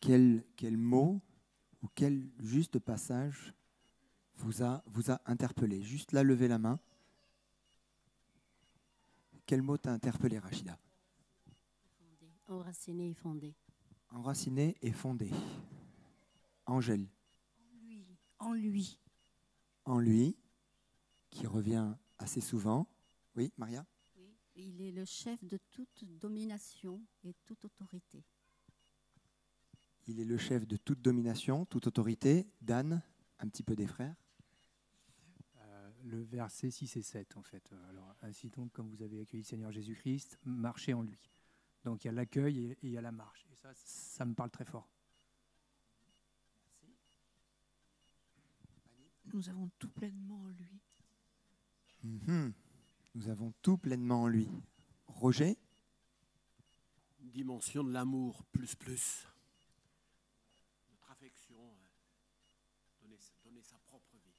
quel mot ou quel juste passage vous a interpellé? Juste là, levez la main. Quel mot t'a interpellé, Rachida? Enraciné et fondé. Enraciné et fondé. Angèle. En lui. En lui, qui revient assez souvent. Oui, Maria? Oui, il est le chef de toute domination et toute autorité. Il est le chef de toute domination, toute autorité. Dan, un petit peu des frères. Le verset 6 et 7, en fait. Alors, ainsi donc, comme vous avez accueilli le Seigneur Jésus-Christ, marchez en lui. Donc, il y a l'accueil et il y a la marche. Et ça me parle très fort. Nous avons tout pleinement en lui. Nous avons tout pleinement en lui. Roger? Dimension de l'amour, plus. Notre affection, donner sa propre vie.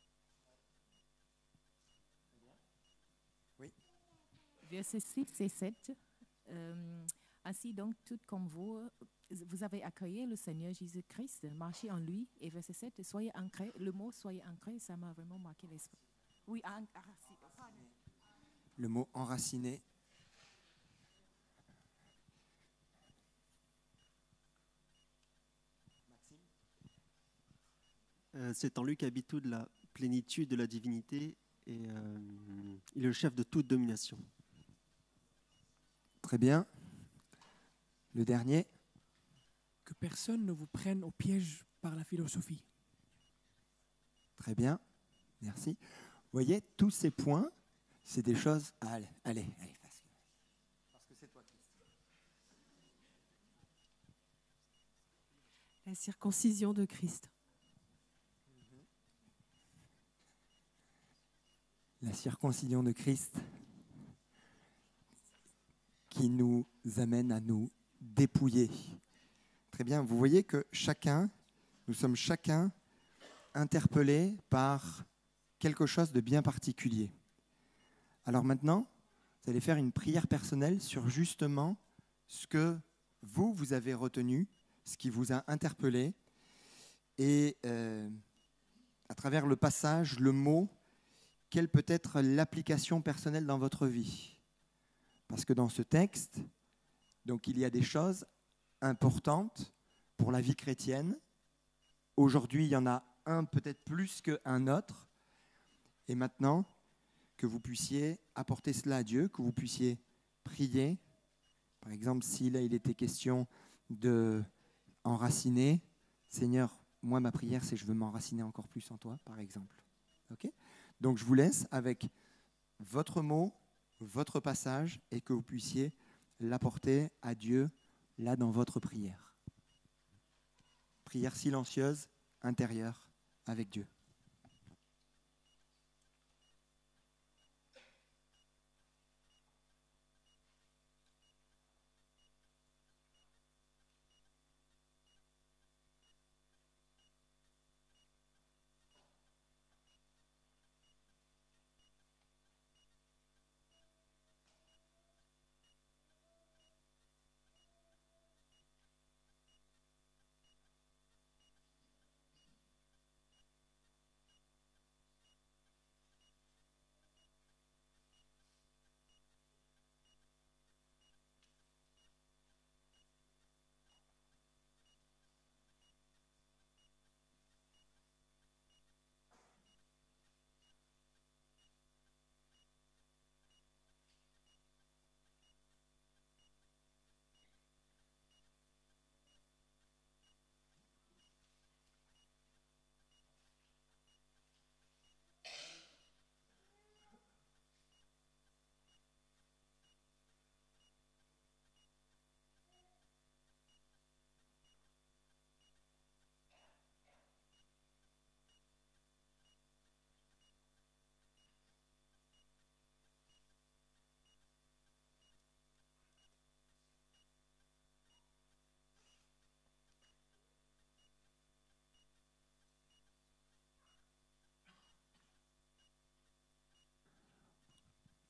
Oui. Verset 6 et 7. Ainsi donc, tout comme vous avez accueilli le Seigneur Jésus-Christ, marchez en lui. Et verset 7, soyez ancrés. Le mot soyez ancrés, ça m'a vraiment marqué l'esprit. Oui, Le mot enraciné. C'est en lui qu'habite toute la plénitude de la divinité et il est le chef de toute domination. Très bien. Le dernier. Que personne ne vous prenne au piège par la philosophie. Très bien. Merci. Vous voyez, tous ces points, c'est des choses... Allez, parce que c'est toi, Christ. la circoncision de Christ. La circoncision de Christ qui nous amène à nous dépouiller. Très bien, vous voyez que nous sommes chacun interpellés par quelque chose de bien particulier. Alors maintenant, vous allez faire une prière personnelle sur justement ce que vous avez retenu, ce qui vous a interpellé, et à travers le passage, le mot, quelle peut être l'application personnelle dans votre vie. Parce que dans ce texte, donc, il y a des choses importantes pour la vie chrétienne. Aujourd'hui, il y en a un peut-être plus qu'un autre. Et maintenant, que vous puissiez apporter cela à Dieu, que vous puissiez prier. Par exemple, si là, il était question de enraciner, Seigneur, moi, ma prière, c'est je veux m'enraciner encore plus en toi, par exemple. Okay ? Donc, je vous laisse avec votre mot, votre passage et que vous puissiez l'apporter à Dieu, là, dans votre prière. Prière silencieuse, intérieure, avec Dieu.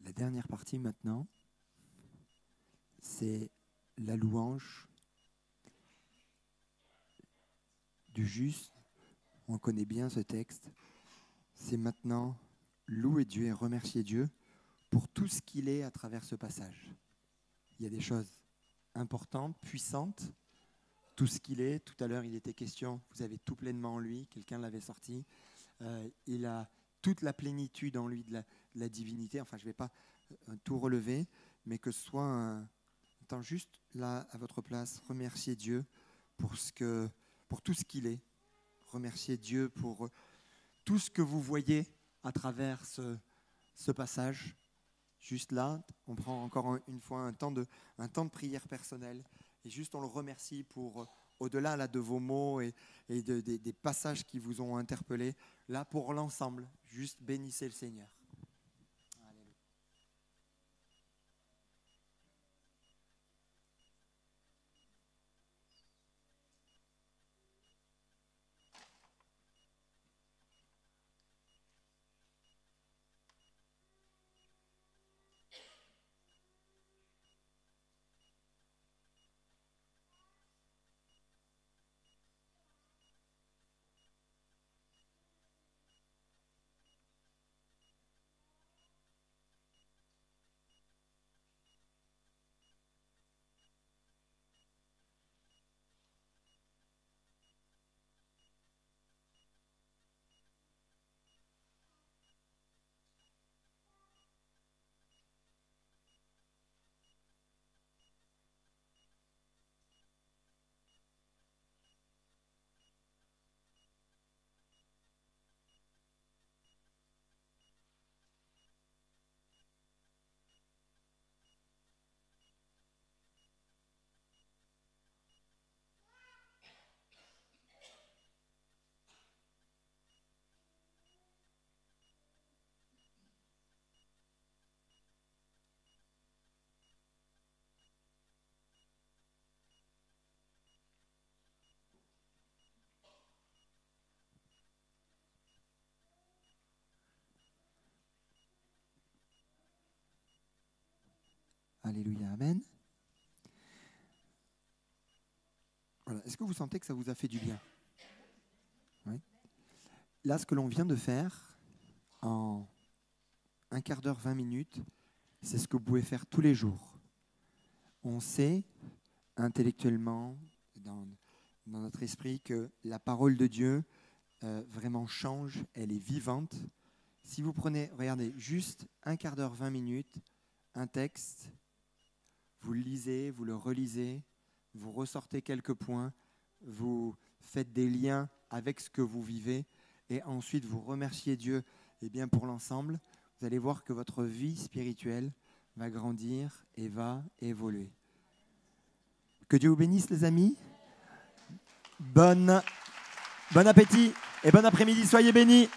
La dernière partie maintenant, c'est la louange du juste. On connaît bien ce texte. C'est maintenant louer Dieu et remercier Dieu pour tout ce qu'il est à travers ce passage. Il y a des choses importantes, puissantes, tout ce qu'il est. Tout à l'heure, il était question, vous avez tout pleinement en lui, quelqu'un l'avait sorti. Il a toute la plénitude en lui de la divinité. Enfin, je ne vais pas tout relever, mais que ce soit un temps juste là, à votre place, remercier Dieu pour tout ce qu'il est. Remercier Dieu pour tout ce que vous voyez à travers ce passage. Juste là, on prend encore une fois un temps de prière personnelle et juste on le remercie pour, au-delà là, de vos mots et des passages qui vous ont interpellé, là pour l'ensemble, juste bénissez le Seigneur. Alléluia. Alléluia, amen. Voilà. Est-ce que vous sentez que ça vous a fait du bien? Oui. Là, ce que l'on vient de faire en un quart d'heure, 20 minutes, c'est ce que vous pouvez faire tous les jours. On sait intellectuellement, dans notre esprit, que la parole de Dieu vraiment change, elle est vivante. Si vous prenez, regardez, juste un quart d'heure, 20 minutes, un texte, vous le lisez, vous le relisez, vous ressortez quelques points, vous faites des liens avec ce que vous vivez et ensuite vous remerciez Dieu pour l'ensemble. Vous allez voir que votre vie spirituelle va grandir et va évoluer. Que Dieu vous bénisse, les amis. Bon appétit et bon après-midi. Soyez bénis.